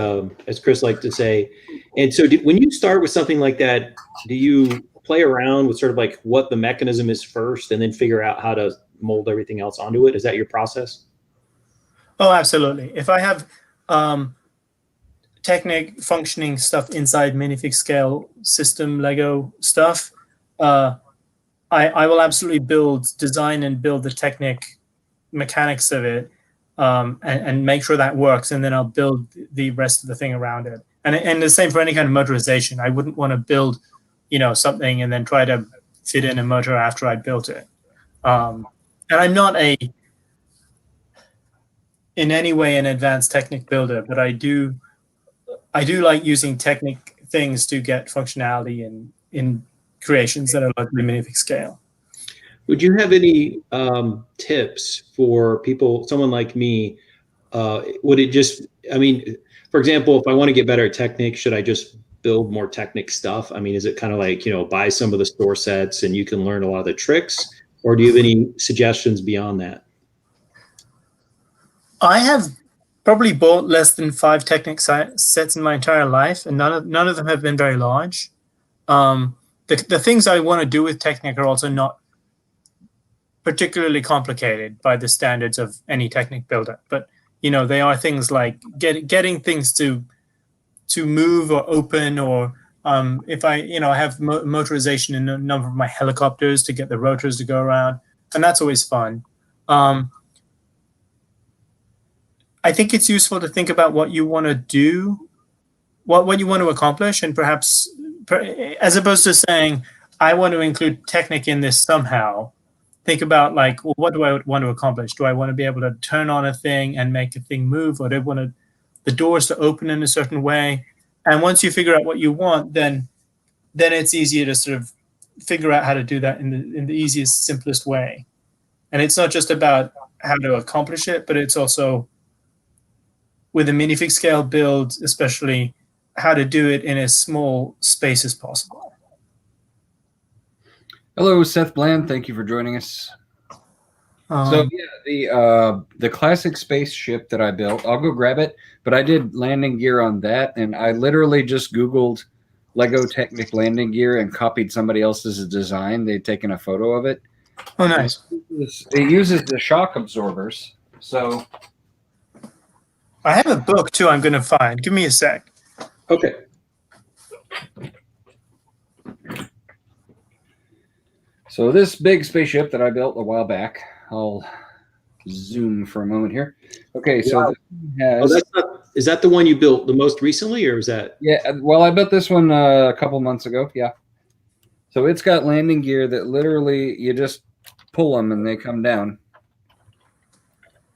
Chris liked to say, and so when you start with something like that, do you play around with sort of like what the mechanism is first, and then figure out how to mold everything else onto it? Is that your process? Oh, absolutely. If I have Technic functioning stuff inside minifig scale system Lego stuff, I will absolutely design and build the Technic mechanics of it, and make sure that works, and then I'll build the rest of the thing around it. And the same for any kind of motorization. I wouldn't want to build, something and then try to fit in a motor after I built it. And I'm not in any way an advanced Technic builder, but I do like using Technic things to get functionality in creations that are locally minifig scale. Would you have any tips for people, someone like me? Would it just, I mean, for example, if I want to get better at Technic, should I just build more Technic stuff? I mean, is it kind of like, buy some of the store sets and you can learn a lot of the tricks? Or do you have any suggestions beyond that? I have probably bought less than 5 Technic sets in my entire life, and none of them have been very large. The things I want to do with Technic are also not particularly complicated by the standards of any Technic builder, but they are things like getting things to move or open, or if I have motorization in a number of my helicopters to get the rotors to go around, and that's always fun. I think it's useful to think about what you want to do, what you want to accomplish, and perhaps, as opposed to saying, I want to include Technic in this somehow, think about like, well, what do I want to accomplish? Do I want to be able to turn on a thing and make a thing move, or do I want the doors to open in a certain way? And once you figure out what you want, then it's easier to sort of figure out how to do that in the easiest, simplest way. And it's not just about how to accomplish it, but it's also, with a minifig scale build, especially, how to do it in as small space as possible. Hello, Seth Bland. Thank you for joining us. So yeah, the classic spaceship that I built, I'll go grab it, but I did landing gear on that, and I literally just Googled Lego Technic landing gear and copied somebody else's design. They'd taken a photo of it. Oh, nice. It uses the shock absorbers. So I have a book too I'm going to find. Give me a sec. Okay. So this big spaceship that I built a while back, I'll zoom for a moment here. Okay, so wow. Is that the one you built the most recently, or is that? Yeah, well, I built this one a couple months ago. Yeah. So it's got landing gear that literally you just pull them and they come down.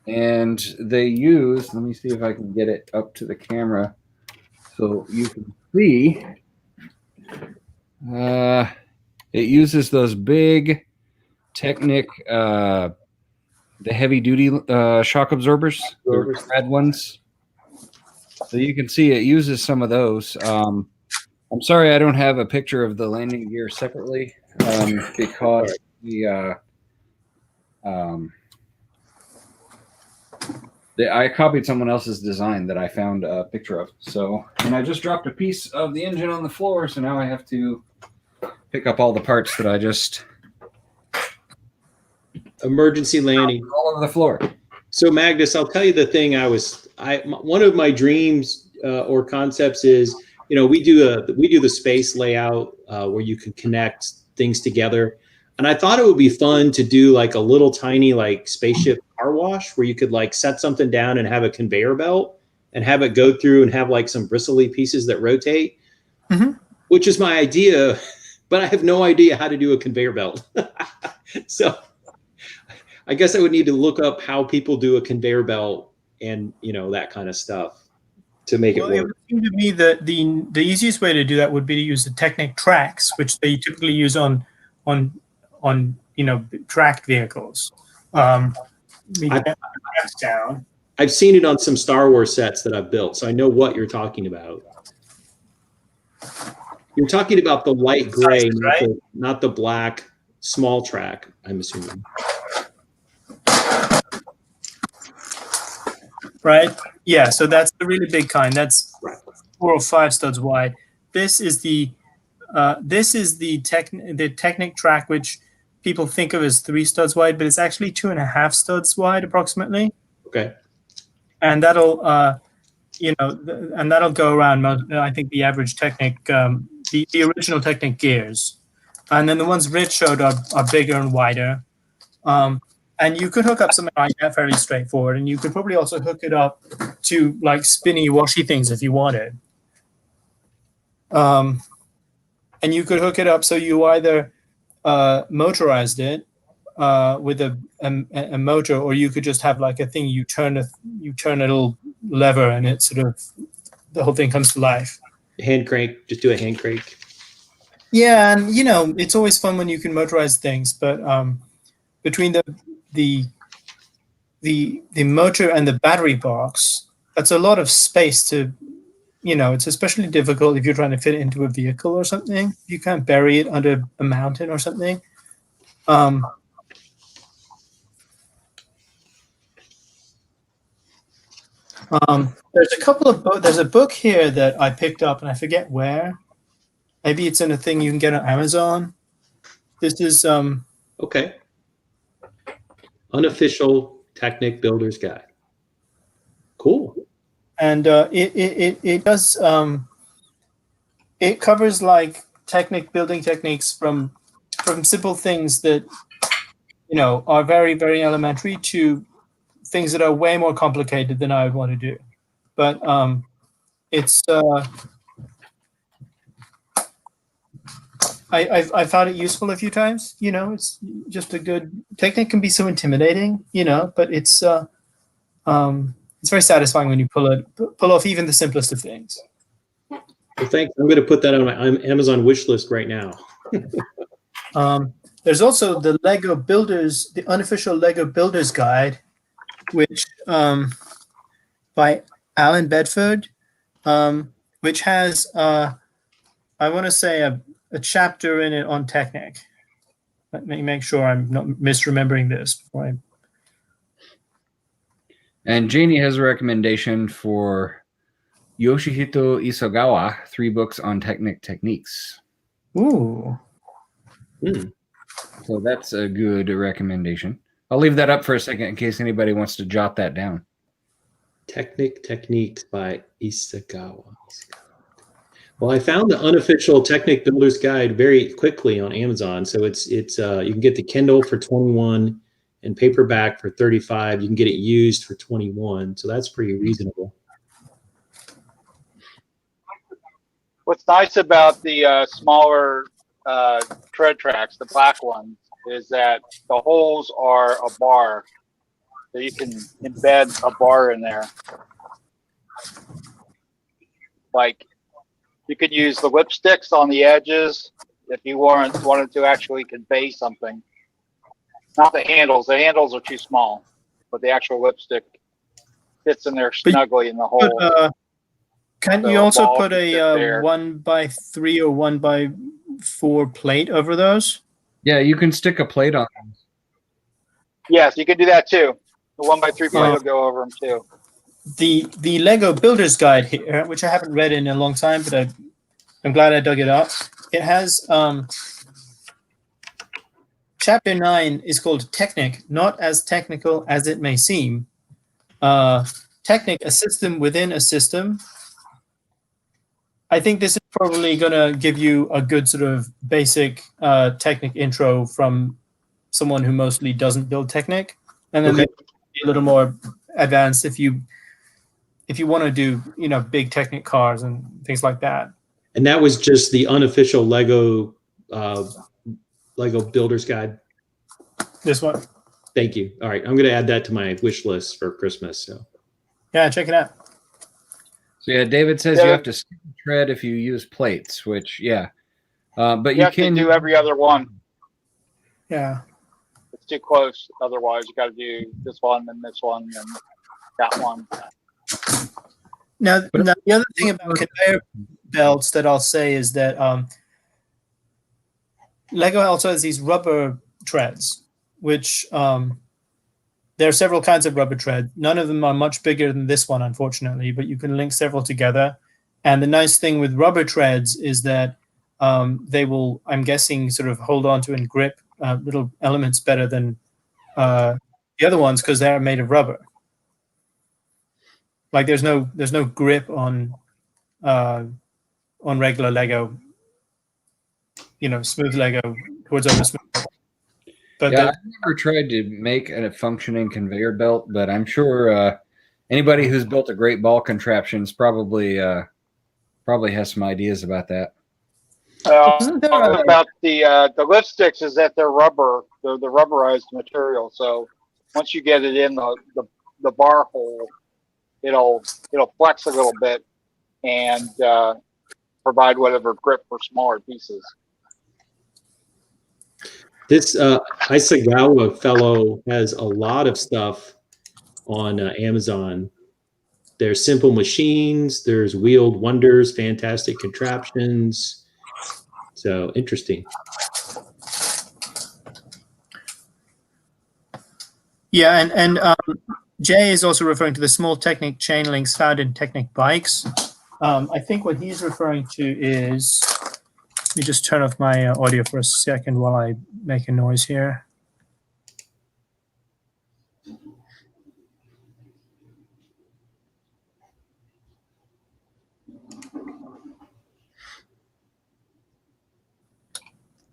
And they use, let me see if I can get it up to the camera so you can see. It uses those big Technic, the heavy duty shock absorbers, the red ones. So you can see it uses some of those. I'm sorry I don't have a picture of the landing gear separately because I copied someone else's design that I found a picture of. So, and I just dropped a piece of the engine on the floor, so now I have to pick up all the parts that I just emergency landing all over the floor. So Magnus, I'll tell you the thing. One of my dreams or concepts is, we do the space layout where you can connect things together. And I thought it would be fun to do like a little tiny like spaceship car wash where you could like set something down and have a conveyor belt and have it go through and have like some bristly pieces that rotate, which is my idea, but I have no idea how to do a conveyor belt. So I guess I would need to look up how people do a conveyor belt and, that kind of stuff to make it work. It would seem to me that the easiest way to do that would be to use the Technic tracks, which they typically use on tracked vehicles. Down. I've seen it on some Star Wars sets that I've built, so I know what you're talking about. You're talking about the light gray, right? Not the black small track, I'm assuming. Right? Yeah, so that's the really big kind. That's 4 or 5 studs wide. This is the Technic track, which people think of as 3 studs wide, but it's actually 2.5 studs wide approximately. Okay. And that'll that'll go around. I think the average Technic, the original Technic gears, and then the ones Rich showed are bigger and wider. And you could hook up something like that fairly straightforward, and you could probably also hook it up to like spinny, washy things if you wanted. And you could hook it up so you either motorized it, with a motor, or you could just have like a thing you turn a little lever and it sort of the whole thing comes to life. Hand crank, just do a hand crank. Yeah, and you know it's always fun when you can motorize things, but between the motor and the battery box, that's a lot of space to, you know, it's especially difficult if you're trying to fit it into a vehicle or something. You can't bury it under a mountain or something. There's a book here that I picked up and I forget where. Maybe it's in a thing you can get on Amazon. This is Okay. Unofficial Technic Builder's Guide. Cool. And it does it covers like building techniques from simple things that, you know, are very, very elementary to things that are way more complicated than I would want to do. But it's I found it useful a few times. You know, it's just a good technique. Can be so intimidating, you know, but it's very satisfying when you pull off even the simplest of things. Well, thanks. I'm going to put that on my Amazon wish list right now. There's also the the unofficial Lego Builders Guide, which by Alan Bedford, which has I want to say a chapter in it on Technic. Let me make sure I'm not misremembering this before I. And Janie has a recommendation for Yoshihito Isagawa, 3 books on Technic techniques. Ooh. So that's a good recommendation. I'll leave that up for a second in case anybody wants to jot that down. Technic Techniques by Isagawa. Well, I found the unofficial Technic Builder's Guide very quickly on Amazon. So it's you can get the Kindle for $21 and paperback for $35. You can get it used for $21. So that's pretty reasonable. What's nice about the smaller tread tracks, the black ones, is that the holes are a bar. So you can embed a bar in there. Like, you could use the lipsticks on the edges if you wanted to actually convey something. Not the handles. The handles are too small, but the actual lipstick fits in there snugly in the hole. Can you also put a 1x3 or 1x4 plate over those? Yeah, you can stick a plate on them. Yes, you can do that too. The 1x3 plate will go over them too. The Lego Builder's Guide here, which I haven't read in a long time, but I'm glad I dug it up. It has Chapter 9 is called Technic, not as technical as it may seem. Technic, a system within a system. I think this is probably going to give you a good sort of basic Technic intro from someone who mostly doesn't build Technic, and then maybe a little more advanced if you want to do, you know, big Technic cars and things like that. And that was just the unofficial Lego Builder's Guide. This one. Thank you. All right, I'm going to add that to my wish list for Christmas. So yeah, check it out. So yeah, David says you have to skip the tread if you use plates, which but you can do every other one. Yeah, it's too close. Otherwise, you got to do this one and this one and that one. Now the other thing about conveyor belts that I'll say is that Lego also has these rubber treads, which there are several kinds of rubber tread. None of them are much bigger than this one, unfortunately, but you can link several together. And the nice thing with rubber treads is that they will, I'm guessing, sort of hold on to and grip little elements better than the other ones because they're made of rubber. Like there's no grip on regular Lego, you know, smooth Lego towards over smooth. But yeah, I've never tried to make a functioning conveyor belt, but I'm sure anybody who's built a great ball contraptions probably has some ideas about that. About the lipsticks is that they're rubber, They're the rubberized material. So once you get it in the bar hole, it'll flex a little bit and provide whatever grip for smaller pieces. This Isagawa fellow has a lot of stuff on Amazon. There's simple machines, there's wheeled wonders, fantastic contraptions. So interesting. Yeah, and Jay is also referring to the small Technic chain links found in Technic bikes. I think what he's referring to is, let me just turn off my audio for a second while I make a noise here.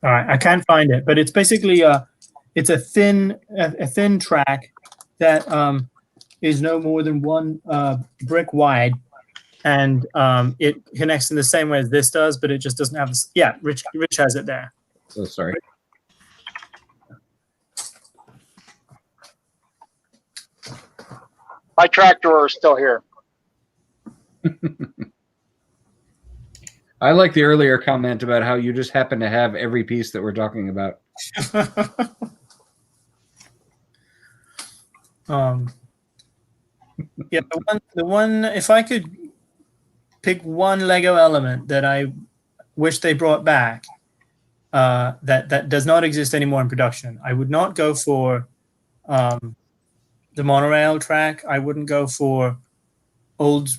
All right, I can't find it, but it's basically it's a thin track that is no more than one brick wide, and it connects in the same way as this does, but it just doesn't have this. Yeah, Rich has it there. So sorry. My track drawer is still here. I like the earlier comment about how you just happen to have every piece that we're talking about. Yeah, the one. If I could pick one Lego element that I wish they brought back, that does not exist anymore in production, I would not go for the monorail track. I wouldn't go for old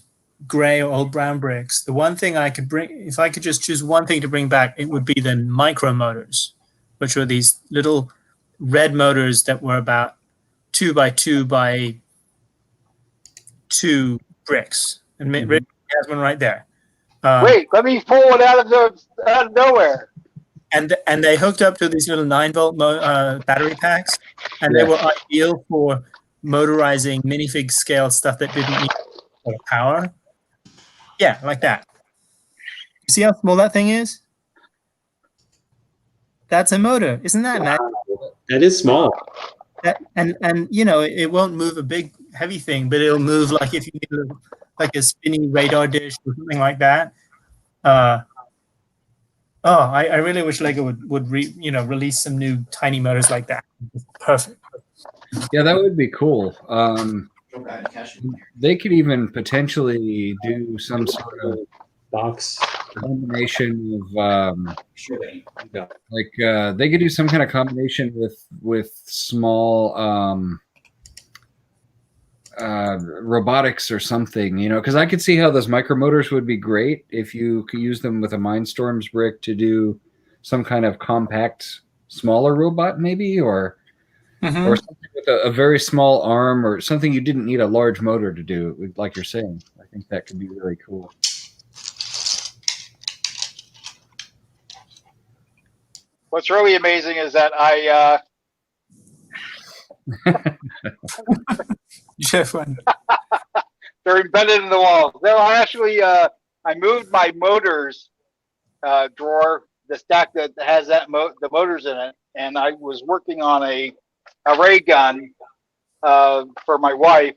gray or old brown bricks. The one thing I could bring, if I could just choose one thing to bring back, it would be the micro motors, which were these little red motors that were about 2 by 2 by 2 bricks. And Rick has one right there. Wait, let me pull it out of nowhere. And they hooked up to these little 9-volt battery packs, and they were ideal for motorizing minifig scale stuff that didn't need a lot of power. Yeah, like that. You see how small that thing is? That's a motor. Isn't that nice? That is small. And you know, it won't move a big heavy thing, but it'll move like if you need like a spinning radar dish or something like that. I really wish Lego would release some new tiny motors like that. Perfect. Yeah, that would be cool. They could even potentially do some sort of Box combination of they could do some kind of combination with small robotics or something, you know, because I could see how those micromotors would be great if you could use them with a Mindstorms brick to do some kind of compact, smaller robot, maybe, or something with a very small arm, or something you didn't need a large motor to do, like you're saying. I think that could be really cool. What's really amazing is that I they're embedded in the walls. No, I actually I moved my motors drawer, the stack that has the motors in it, and I was working on a ray gun for my wife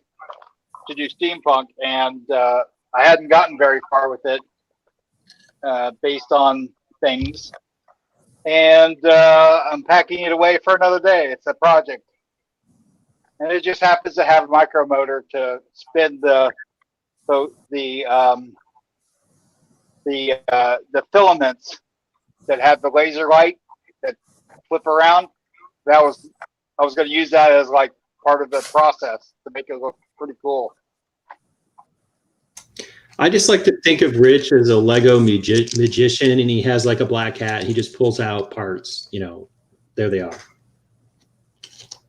to do steampunk, and I hadn't gotten very far with it based on things. And I'm packing it away for another day. It's a project, and it just happens to have a micro motor to spin the filaments that have the laser light that flip around. I was going to use that as like part of the process to make it look pretty cool. I just like to think of Rich as a Lego magician, and he has like a black hat. He just pulls out parts, you know, there they are.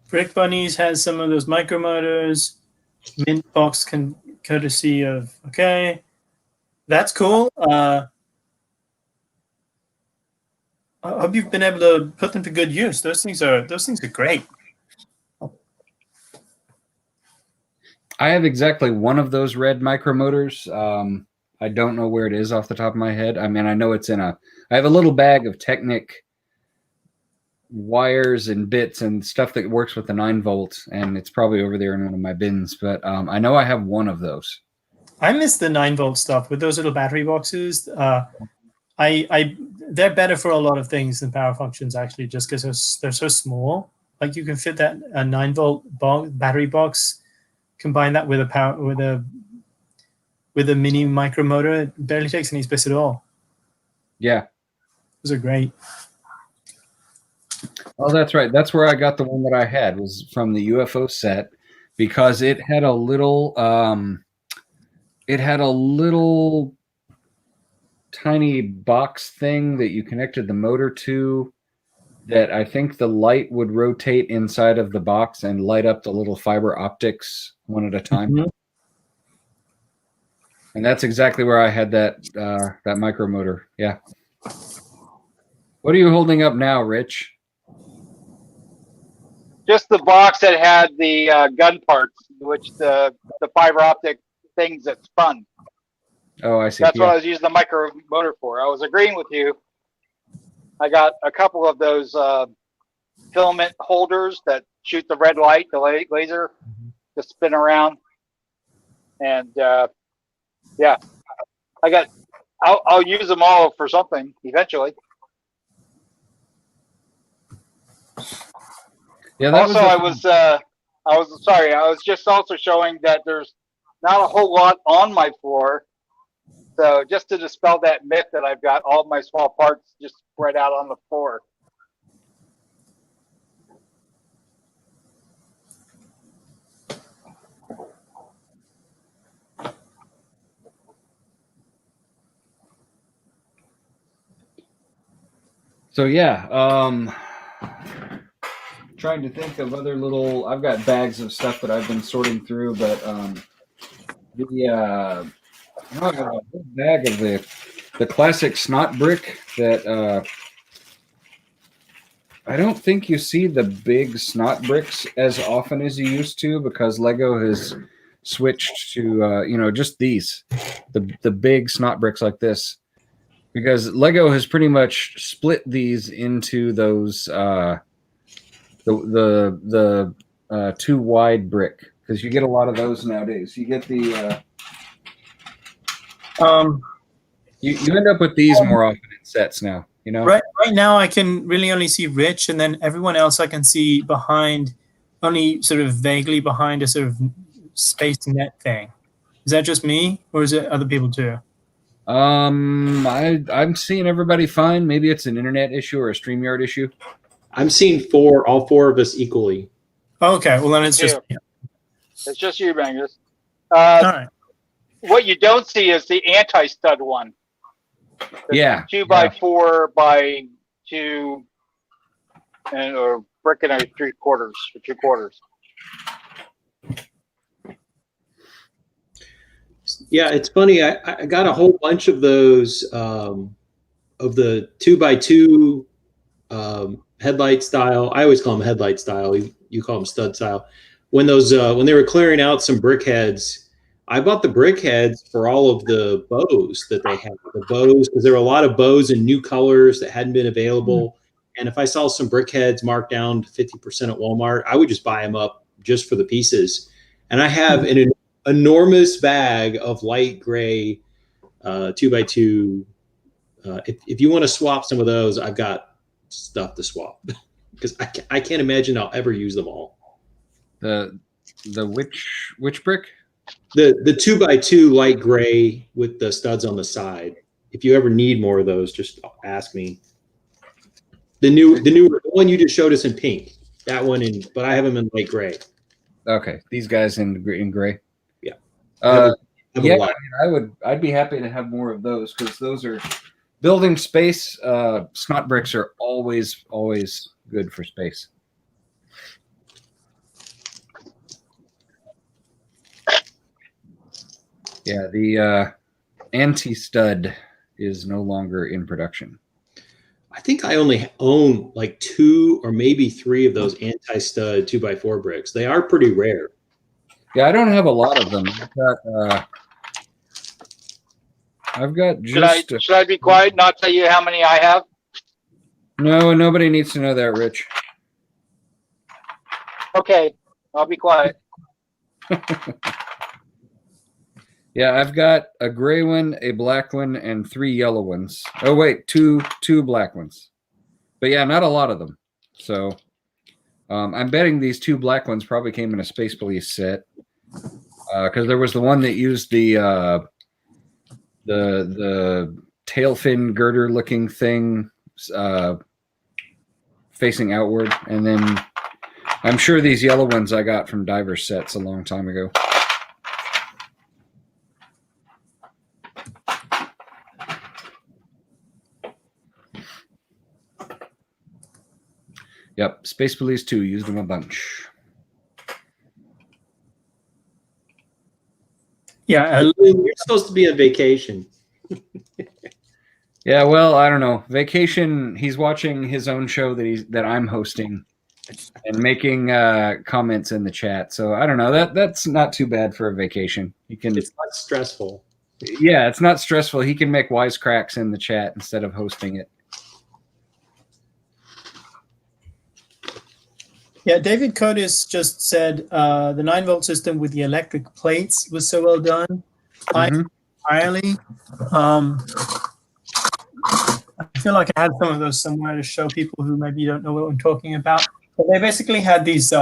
Brick Bunnies has some of those micromotors. Mint Box courtesy of, okay, that's cool. I hope you've been able to put them to good use. Those things are great. I have exactly one of those red micromotors. I don't know where it is off the top of my head. I mean, I know it's I have a little bag of Technic wires and bits and stuff that works with the 9 volts, and it's probably over there in one of my bins. But I know I have one of those. I miss the 9-volt stuff with those little battery boxes. They're better for a lot of things than power functions, actually, just because they're so small. Like you can fit that a 9-volt battery box, combine that with a mini micro motor. It barely takes any space at all. Yeah, those are great. Oh, that's right. That's where I got the one that I had, was from the UFO set, because it had a little tiny box thing that you connected the motor to, that I think the light would rotate inside of the box and light up the little fiber optics one at a time. Mm-hmm. And that's exactly where I had that micro motor. Yeah. What are you holding up now, Rich? Just the box that had the gun parts, which the fiber optic things that spun. Oh, I see. That's what I was using the micro motor for. I was agreeing with you. I got a couple of those filament holders that shoot the red light, the laser, to spin around. And yeah, I'll use them all for something eventually. Yeah. Also, I was just also showing that there's not a whole lot on my floor. So just to dispel that myth that I've got all my small parts just spread out on the floor. So yeah, trying to think of other little. I've got bags of stuff that I've been sorting through, but I got a big bag of the classic snot brick that I don't think you see the big snot bricks as often as you used to, because Lego has switched to just these, the big snot bricks like this, because Lego has pretty much split these into those the too wide brick, because you get a lot of those nowadays. You get the you end up with these more often in sets now, Right now I can really only see Rich, and then everyone else I can see behind, only sort of vaguely behind a sort of space net thing. Is that just me, or is it other people too? I'm seeing everybody fine. Maybe it's an internet issue or a StreamYard issue. I'm seeing all four of us equally. Okay, well then it's just it's just you, Bangers. All right. What you don't see is the anti-stud one. Yeah. 2x4 by 2 or brick and 3/4 or 2/4. Yeah, it's funny. I got a whole bunch of those of the 2x2 headlight style. I always call them headlight style. You call them stud style. When they were clearing out some brick heads, I bought the brick heads for all of the bows that they had. The bows, because there were a lot of bows in new colors that hadn't been available. And if I saw some brick heads marked down to 50% at Walmart, I would just buy them up just for the pieces. And I have an enormous bag of light gray 2x2. If you want to swap some of those, I've got stuff to swap, because I can't imagine I'll ever use them all. The which brick? The 2x2 light gray with the studs on the side. If you ever need more of those, just ask me. The one you just showed us in pink, that one but I have them in light gray. Okay, these guys in gray. Yeah. I'd be happy to have more of those, because those are building space. Snot bricks are always good for space. Yeah, the anti-stud is no longer in production. I think I only own like 2 or maybe 3 of those anti-stud 2x4 bricks. They are pretty rare. Yeah, I don't have a lot of them. I've got just. Should I be quiet and not tell you how many I have? No, nobody needs to know that, Rich. Okay, I'll be quiet. Yeah, I've got a gray one, a black one, and 3 yellow ones. Oh wait, two black ones. But yeah, not a lot of them. So I'm betting these 2 black ones probably came in a Space Police set, because there was the one that used the tail fin girder looking thing facing outward, and then I'm sure these yellow ones I got from diver sets a long time ago. Yep, Space Police 2, used them a bunch. Yeah, You're supposed to be on vacation. Yeah, well, I don't know. Vacation, he's watching his own show that I'm hosting and making comments in the chat. So I don't know. That's not too bad for a vacation. He can It's not stressful. Yeah, it's not stressful. He can make wisecracks in the chat instead of hosting it. Yeah, David Curtis just said the 9-volt system with the electric plates was so well done. Entirely. I feel like I had some of those somewhere to show people who maybe don't know what I'm talking about. But they basically had these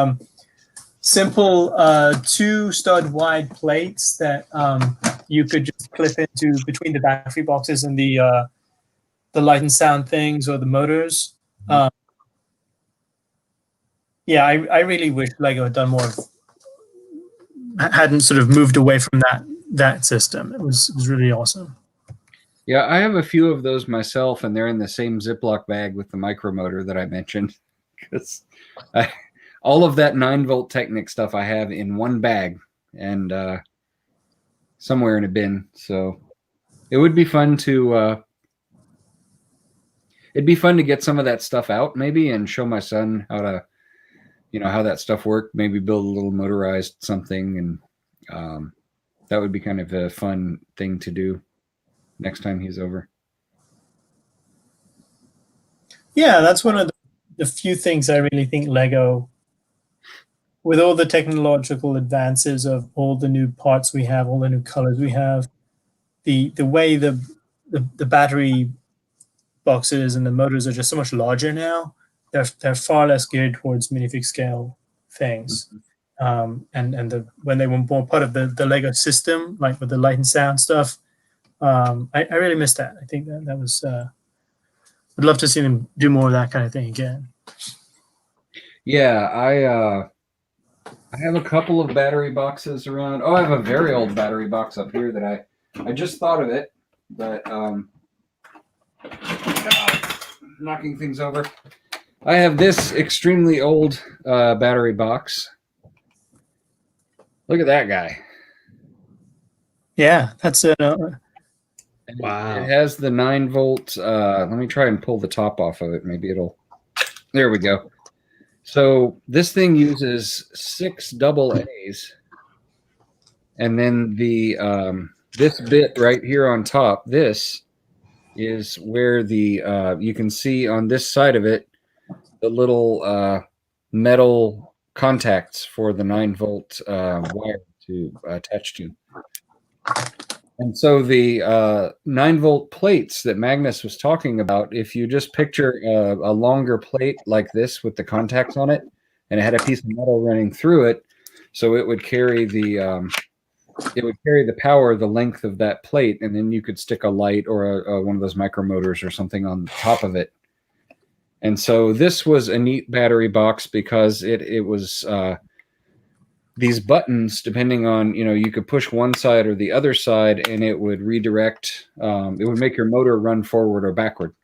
simple 2-stud wide plates that you could just clip into between the battery boxes and the light and sound things or the motors. Yeah, I really wish Lego had done more of, hadn't sort of moved away from that system. It was really awesome. Yeah, I have a few of those myself, and they're in the same Ziploc bag with the micromotor that I mentioned. Because all of that 9-volt Technic stuff I have in one bag and somewhere in a bin. So it would be fun to get some of that stuff out maybe and show my son how to, how that stuff worked. Maybe build a little motorized something, and that would be kind of a fun thing to do next time he's over. Yeah, that's one of the few things I really think Lego, with all the technological advances of all the new parts we have, all the new colors we have, the way the battery boxes and the motors are just so much larger now. They're far less geared towards minifig scale things. And when they were more part of the Lego system, like with the light and sound stuff, I really miss that. I think that was I'd love to see them do more of that kind of thing again. Yeah, I have a couple of battery boxes around. Oh, I have a very old battery box up here that I just thought of it, but knocking things over. I have this extremely old battery box. Look at that guy. Yeah, that's a Wow. It has the 9-volt. Let me try and pull the top off of it. Maybe it'll. There we go. So this thing uses 6 AA's, and then the this bit right here on top. This is where the you can see on this side of it the little metal contacts for the 9-volt wire to attach to. And so the 9-volt plates that Magnus was talking about, if you just picture a longer plate like this with the contacts on it, and it had a piece of metal running through it, so it would carry the power the length of that plate, and then you could stick a light or one of those micromotors or something on the top of it. And so this was a neat battery box because it was these buttons, depending on, you could push one side or the other side, and it would redirect. It would make your motor run forward or backward,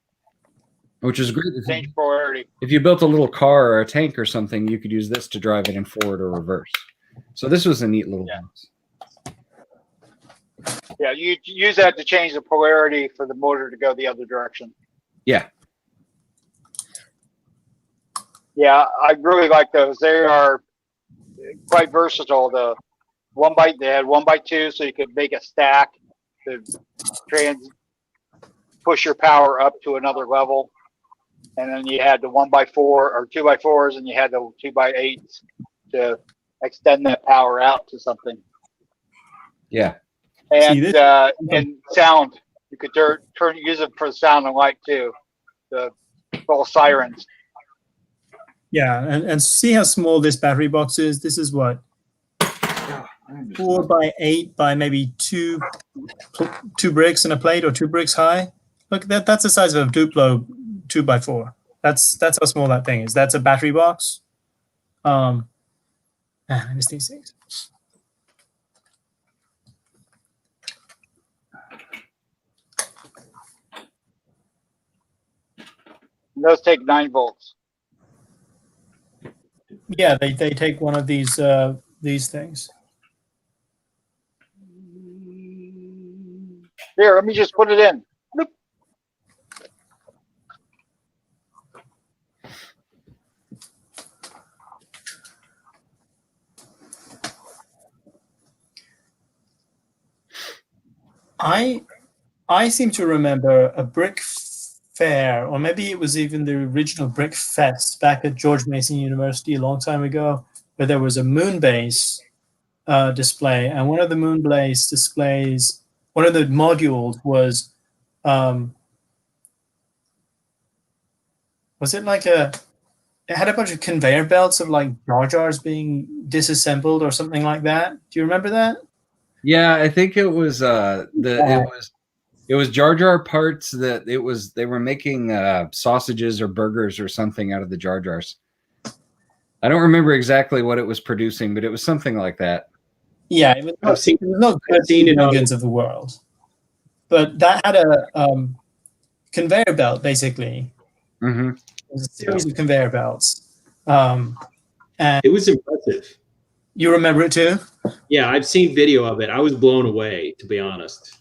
which is great. Change polarity. If you built a little car or a tank or something, you could use this to drive it in forward or reverse. So this was a neat little box. Yeah, you use that to change the polarity for the motor to go the other direction. Yeah. Yeah, I really like those. They are quite versatile. They had 1x2, so you could make a stack to push your power up to another level. and then you had the 1x4 or 2x4s, and you had the 2x8s to extend that power out to something. Yeah. And sound, you could use it for sound and light too. The little sirens. Yeah, and see how small this battery box is. This is what, 4x8 by maybe two bricks and a plate, or 2 bricks high. Look, that's the size of a Duplo 2x4. That's how small that thing is. That's a battery box. I miss these things. And those take 9 volts. Yeah, they take one of these things. Here, let me just put it in. Bloop. I seem to remember a brick fair, or maybe it was even the original Brick Fest back at George Mason University a long time ago, where there was a Moonbase display, and one of the Moonbase displays, one of the modules was it like it had a bunch of conveyor belts of like Jar Jars being disassembled or something like that. Do you remember that? Yeah, I think it was it was Jar Jar parts that they were making sausages or burgers or something out of the Jar Jars. I don't remember exactly what it was producing, but it was something like that. Yeah, it was not good nuggets of the world, but that had a conveyor belt basically. Mm-hmm. It was a series of conveyor belts, and it was impressive. You remember it too? Yeah, I've seen video of it. I was blown away, to be honest.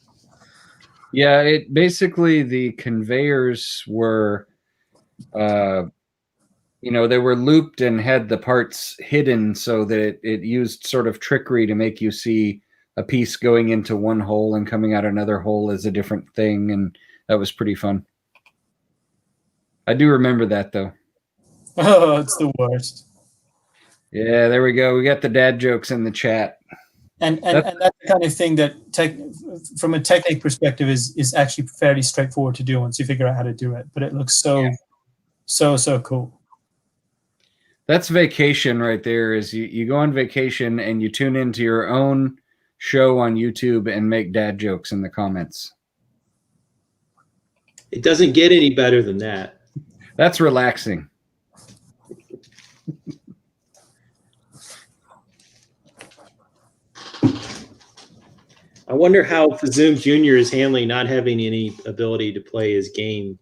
Yeah, it basically, the conveyors were, they were looped and had the parts hidden so that it used sort of trickery to make you see a piece going into one hole and coming out another hole as a different thing, and that was pretty fun. I do remember that, though. Oh, it's the worst. Yeah, there we go. We got the dad jokes in the chat. And that's the kind of thing that from a technique perspective is actually fairly straightforward to do once you figure out how to do it. But it looks so cool. That's vacation right there. Is you go on vacation and you tune into your own show on YouTube and make dad jokes in the comments. It doesn't get any better than that. That's relaxing. I wonder how Zoom Jr. is handling not having any ability to play his game.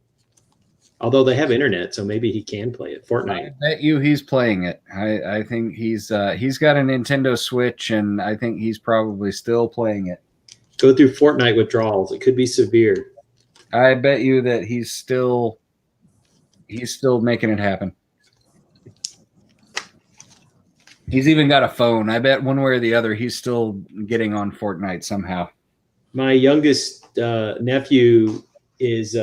Although they have internet, so maybe he can play it. Fortnite. I bet you he's playing it. I think he's got a Nintendo Switch, and I think he's probably still playing it. Go through Fortnite withdrawals. It could be severe. I bet you that he's still making it happen. He's even got a phone. I bet one way or the other, he's still getting on Fortnite somehow. My youngest nephew is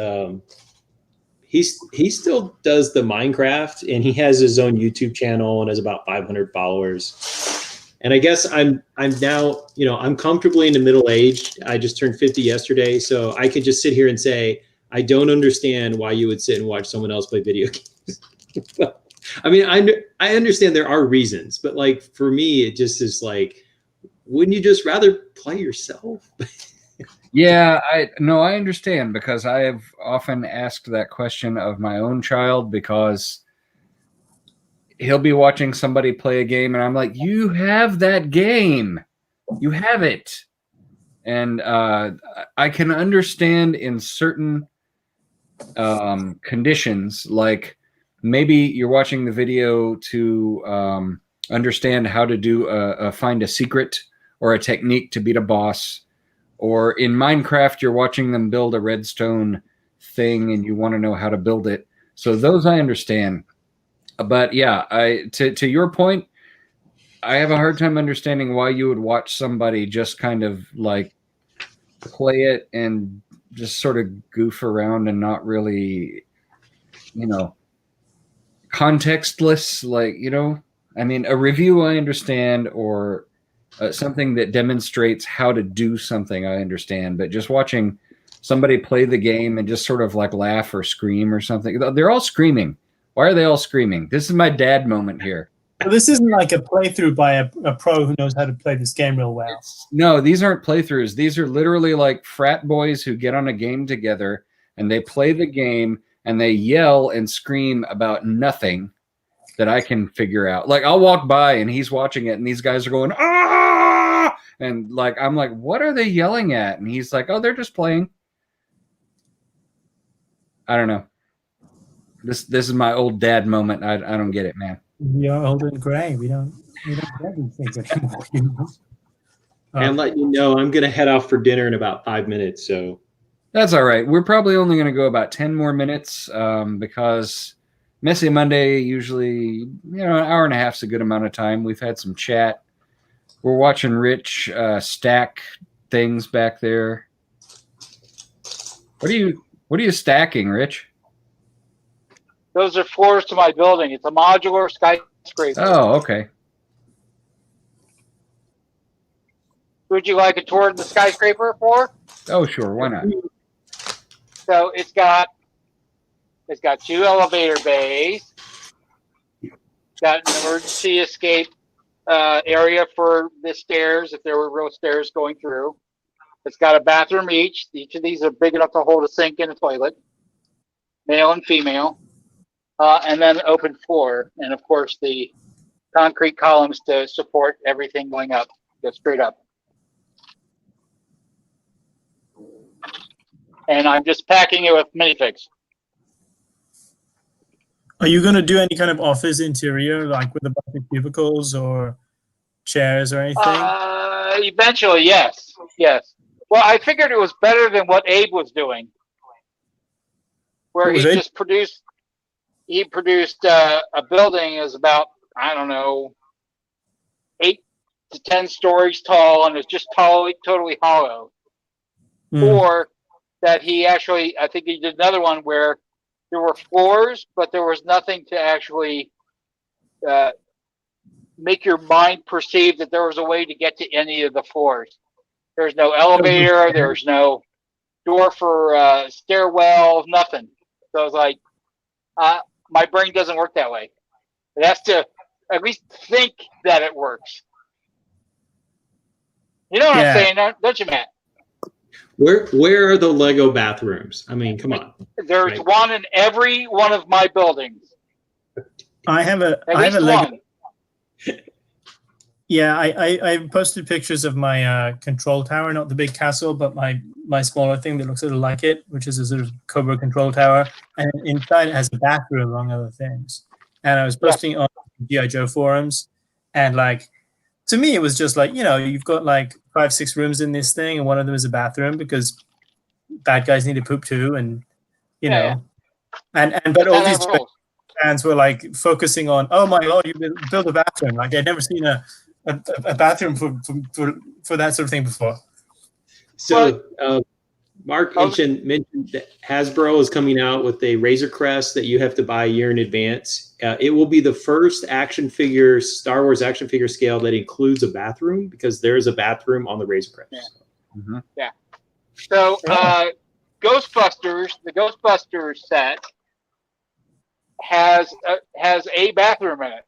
he still does the Minecraft, and he has his own YouTube channel and has about 500 followers. And I guess I'm now, I'm comfortably in the middle age. I just turned 50 yesterday, so I could just sit here and say, I don't understand why you would sit and watch someone else play video games. I mean, I understand there are reasons, but like for me, it just is like, wouldn't you just rather play yourself? Yeah, I understand, because I have often asked that question of my own child, because he'll be watching somebody play a game and I'm like, you have that game. You have it. And I can understand in certain conditions, like maybe you're watching the video to understand how to do find a secret or a technique to beat a boss. Or in Minecraft, you're watching them build a redstone thing and you want to know how to build it. So those I understand. But yeah, to your point, I have a hard time understanding why you would watch somebody just kind of like play it and just sort of goof around and not really contextless. Like, I mean, a review I understand, or something that demonstrates how to do something I understand, but just watching somebody play the game and just sort of like laugh or scream or something. They're all screaming. Why are they all screaming? This is my dad moment here. Well, this isn't like a playthrough by a pro who knows how to play this game real well. No, these aren't playthroughs. These are literally like frat boys who get on a game together and they play the game and they yell and scream about nothing that I can figure out. Like, I'll walk by and he's watching it and these guys are going, ah! And like, I'm like, what are they yelling at? And he's like, oh, they're just playing. I don't know. This is my old dad moment. I don't get it, man. We are old and gray. We don't get these things anymore. And let you know, I'm going to head off for dinner in about 5 minutes. So that's all right. We're probably only going to go about 10 more minutes because Messy Monday usually, an hour and a half is a good amount of time. We've had some chat. We're watching Rich stack things back there. What are you stacking, Rich? Those are floors to my building. It's a modular skyscraper. Oh, okay. Would you like a tour of the skyscraper for? Oh, sure. Why not? So it's got 2 elevator bays. It's got an emergency escape area for the stairs if there were real stairs going through. It's got a bathroom each. Each of these are big enough to hold a sink and a toilet, male and female. And then open floor, and of course the concrete columns to support everything going up, go straight up. And I'm just packing it with minifigs. Are you going to do any kind of office interior, like with a bunch of cubicles or chairs or anything? Eventually, yes. Well, I figured it was better than what Abe was doing, where he just produced. He produced a building is about, I don't know, 8 to 10 stories tall, and it's just totally hollow. Or that he actually, I think he did another one where there were floors, but there was nothing to actually make your mind perceive that there was a way to get to any of the floors. There's no elevator, there's no door for stairwell, nothing. So I was like, my brain doesn't work that way. It has to at least think that it works. You know what I'm saying, don't you, Matt? Where are the Lego bathrooms? I mean, come on. There's one in every one of my buildings. I have a Lego. Yeah, I posted pictures of my control tower, not the big castle, but my smaller thing that looks sort of like it, which is a sort of Cobra control tower. And inside it has a bathroom, among other things. And I was posting on G.I. Joe forums. And like, to me, it was just like, you've got like 5-6 rooms in this thing, and one of them is a bathroom because bad guys need to poop too. And, know, but all these fans were like focusing on, oh my God, you built a bathroom. Like, I'd never seen a bathroom for that sort of thing before. So Mark mentioned that Hasbro is coming out with a Razor Crest that you have to buy a year in advance. It will be the first Star Wars action figure scale that includes a bathroom, because there is a bathroom on the Razor Crest. Yeah. So the Ghostbusters set has a bathroom in it.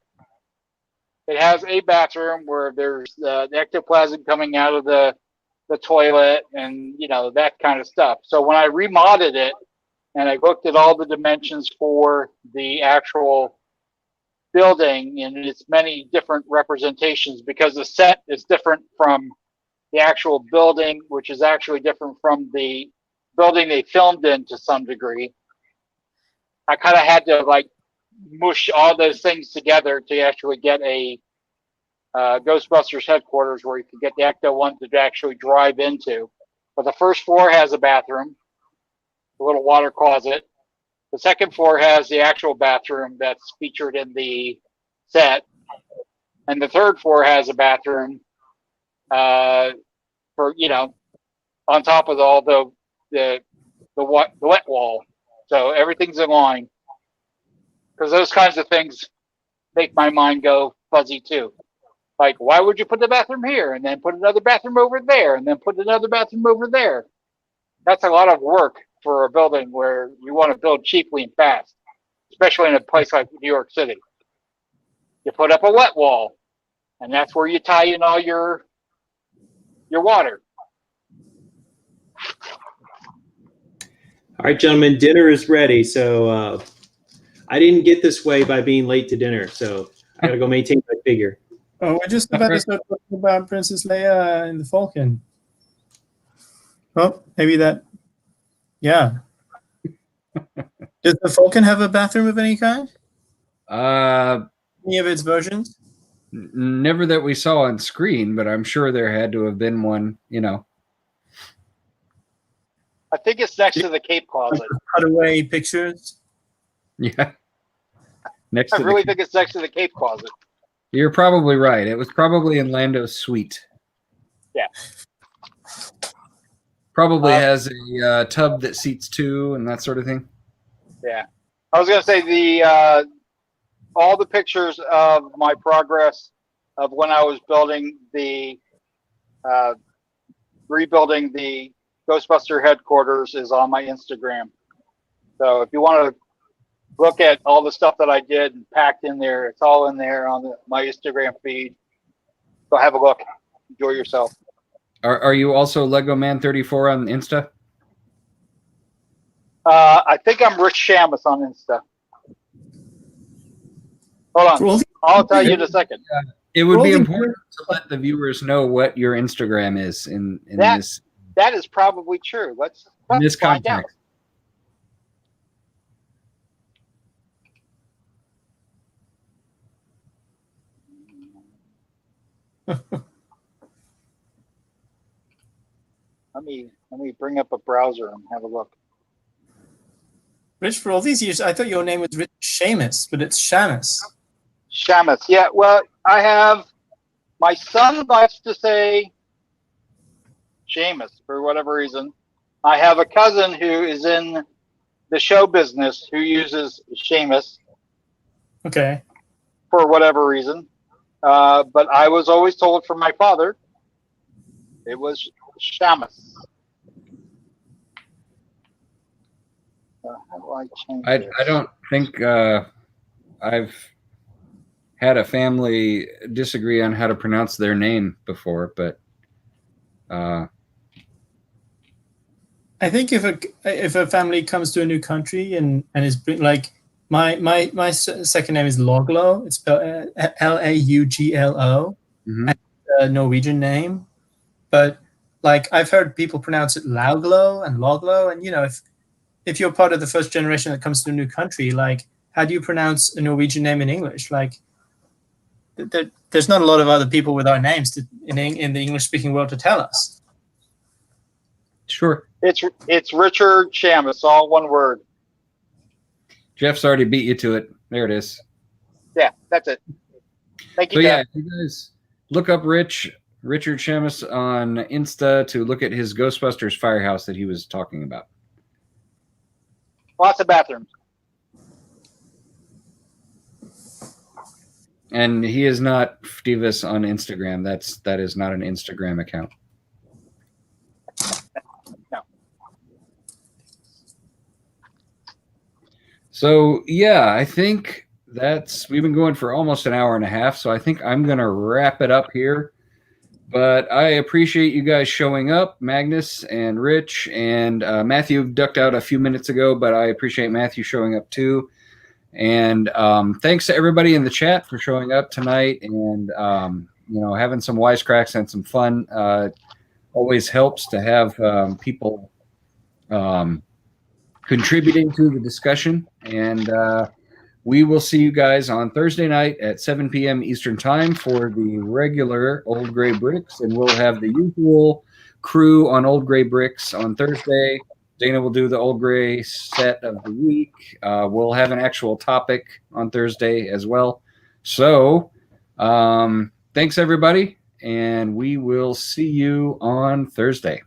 It has a bathroom where there's the ectoplasm coming out of the toilet and, that kind of stuff. So when I remodded it and I looked at all the dimensions for the actual building and its many different representations, because the set is different from the actual building, which is actually different from the building they filmed in to some degree, I kind of had to like mush all those things together to actually get a Ghostbusters headquarters where you can get the Ecto one to actually drive into. But the first floor has a bathroom, a little water closet. The second floor has the actual bathroom that's featured in the set, and the third floor has a bathroom for on top of all the wet wall. So everything's in line. because those kinds of things make my mind go fuzzy too. Like, why would you put the bathroom here and then put another bathroom over there and then put another bathroom over there? That's a lot of work for a building where you want to build cheaply and fast, especially in a place like New York City. You put up a wet wall, and that's where you tie in all your water. All right, gentlemen, dinner is ready. So I didn't get this way by being late to dinner, so I got to go maintain my figure. Oh, we're just about to start talking about Princess Leia and the Falcon. Oh, maybe that. Yeah. Does the Falcon have a bathroom of any kind? Any of its versions? Never that we saw on screen, but I'm sure there had to have been one, you know. I think it's next to the cape closet. Cutaway pictures. Yeah. I really think it's next to the cape closet. You're probably right. It was probably in Lando's suite. Yeah. Probably has a tub that seats two and that sort of thing. Yeah. I was going to say all the pictures of my progress of when I was building rebuilding the Ghostbuster headquarters is on my Instagram. So if you want to look at all the stuff that I did and packed in there, it's all in there on my Instagram feed. Go have a look. Enjoy yourself. Are you also Lego Man 34 on Insta? I think I'm Rich Shamus on Insta. Hold on. I'll tell you in a second. It would be important to let the viewers know what your Instagram is in this. That is probably true. Let's find out. Let me bring up a browser and have a look. Rich, for all these years, I thought your name was Rich Shamus, but it's Shamus. Shamus, yeah. Well, I have my son likes to say Shamus for whatever reason. I have a cousin who is in the show business who uses Shamus. Okay. For whatever reason. But I was always told from my father it was Shamus. How do I change this? I don't think I've had a family disagree on how to pronounce their name before, but I think if a family comes to a new country and is like my second name is Loglo. It's spelled Lauglo, mm-hmm. A Norwegian name, but like I've heard people pronounce it Lauglo and Loglo, and you know if you're part of the first generation that comes to a new country, like how do you pronounce a Norwegian name in English? Like there's not a lot of other people with our names in the English speaking world to tell us. Sure. It's Richard Shamus, all one word. Jeff's already beat you to it. There it is. Yeah, that's it. Thank you. So yeah, you guys look up Richard Shamus on Insta to look at his Ghostbusters firehouse that he was talking about. Lots of bathrooms. And he is not Ftivus on Instagram. That is not an Instagram account. No. So yeah, I think we've been going for almost an hour and a half. So I think I'm gonna wrap it up here. But I appreciate you guys showing up, Magnus and Rich, and Matthew ducked out a few minutes ago, but I appreciate Matthew showing up too. And thanks to everybody in the chat for showing up tonight and having some wisecracks and some fun. Always helps to have people contributing to the discussion. And we will see you guys on Thursday night at 7 p.m. Eastern Time for the regular Old Gray Bricks. And we'll have the usual crew on Old Gray Bricks on Thursday. Dana will do the Old Gray set of the week. We'll have an actual topic on Thursday as well. So thanks, everybody. And we will see you on Thursday.